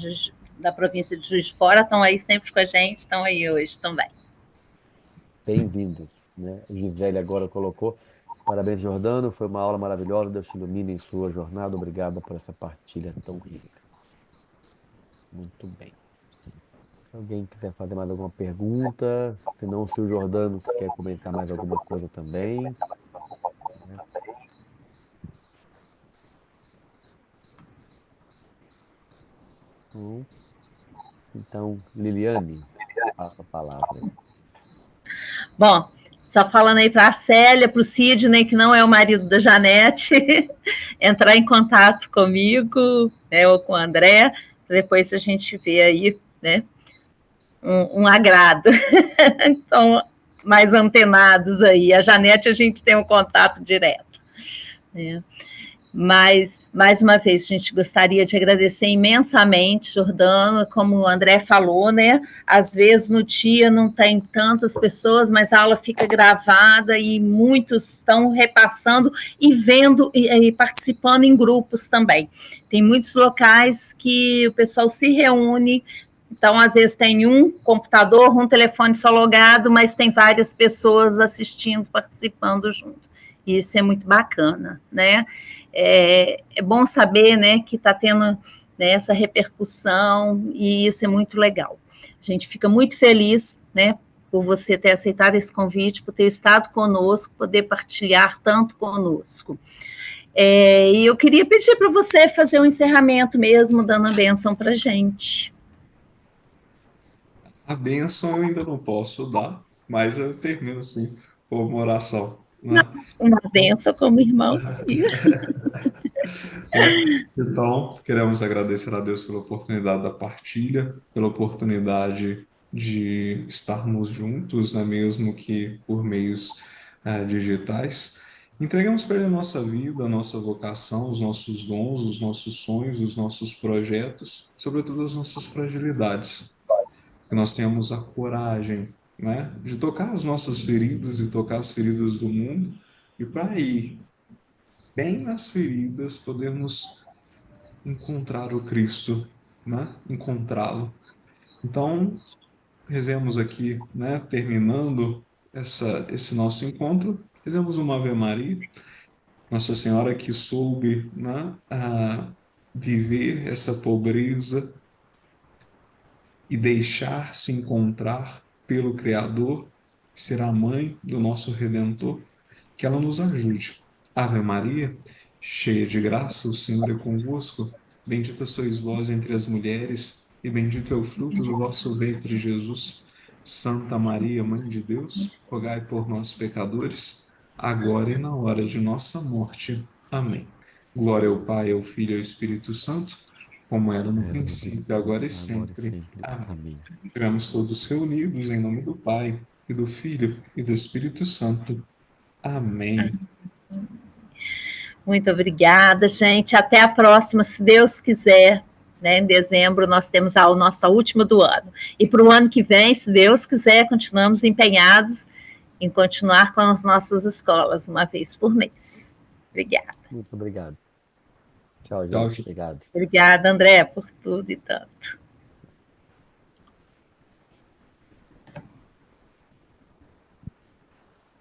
da província de Juiz de Fora, estão aí sempre com a gente, estão aí hoje também. Bem-vindos, né? Gisele agora colocou. Parabéns, Jordano. Foi uma aula maravilhosa. Deus te ilumine em sua jornada. Obrigado por essa partilha tão rica. Muito bem. Se alguém quiser fazer mais alguma pergunta, se não, se o Jordano quer comentar mais alguma coisa também. Então, Liliane, passa a palavra. Bom, só falando aí para a Célia, para o Sidney, que não é o marido da Janete, entrar em contato comigo, né, ou com o André, depois a gente vê aí, né, um agrado. Então, mais antenados aí. A Janete a gente tem um contato direto, né? Mas, mais uma vez, a gente gostaria de agradecer imensamente, Jordano, como o André falou, né? Às vezes no dia não tem tantas pessoas, mas a aula fica gravada e muitos estão repassando e vendo e participando em grupos também. Tem muitos locais que o pessoal se reúne Então, às vezes tem um computador, um telefone só logado, mas tem várias pessoas assistindo, participando junto. E isso é muito bacana, né? É bom saber, né, que está tendo, né, essa repercussão, e isso é muito legal. A gente fica muito feliz, né, por você ter aceitado esse convite, por ter estado conosco, poder partilhar tanto conosco. E eu queria pedir para você fazer um encerramento mesmo, dando a bênção para a gente. A bênção eu ainda não posso dar, mas eu termino sim com uma oração, né? Uma bênção como irmão, sim. Então, queremos agradecer a Deus pela oportunidade da partilha, pela oportunidade de estarmos juntos, né, mesmo que por meios digitais. Entregamos para Ele a nossa vida, a nossa vocação, os nossos dons, os nossos sonhos, os nossos projetos, sobretudo as nossas fragilidades. Que nós tenhamos a coragem, né, de tocar as nossas feridas e tocar as feridas do mundo, e para ir bem nas feridas podermos encontrar o Cristo, né? Encontrá-lo. Então, rezemos aqui, né? Terminando esse nosso encontro, rezemos uma Ave Maria, Nossa Senhora que soube, né? Viver essa pobreza e deixar-se encontrar pelo Criador, ser a mãe do nosso Redentor, que ela nos ajude. Ave Maria, cheia de graça, o Senhor é convosco. Bendita sois vós entre as mulheres, e bendito é o fruto do vosso ventre, Jesus. Santa Maria, Mãe de Deus, rogai por nós, pecadores, agora e na hora de nossa morte. Amém. Glória ao Pai, ao Filho e ao Espírito Santo, como era no Era no princípio, agora e princípio, agora e sempre. sempre. Amém. Amém. Estivemos todos reunidos em nome do Pai, e do Filho, e do Espírito Santo. Amém. Muito obrigada, gente. Até a próxima, se Deus quiser. Né, em dezembro nós temos a nossa última do ano. E para o ano que vem, se Deus quiser, continuamos empenhados em continuar com as nossas escolas, uma vez por mês. Obrigada. Muito obrigado. Tchau, Tchau, gente. Obrigado. Obrigada, André, por tudo e tanto.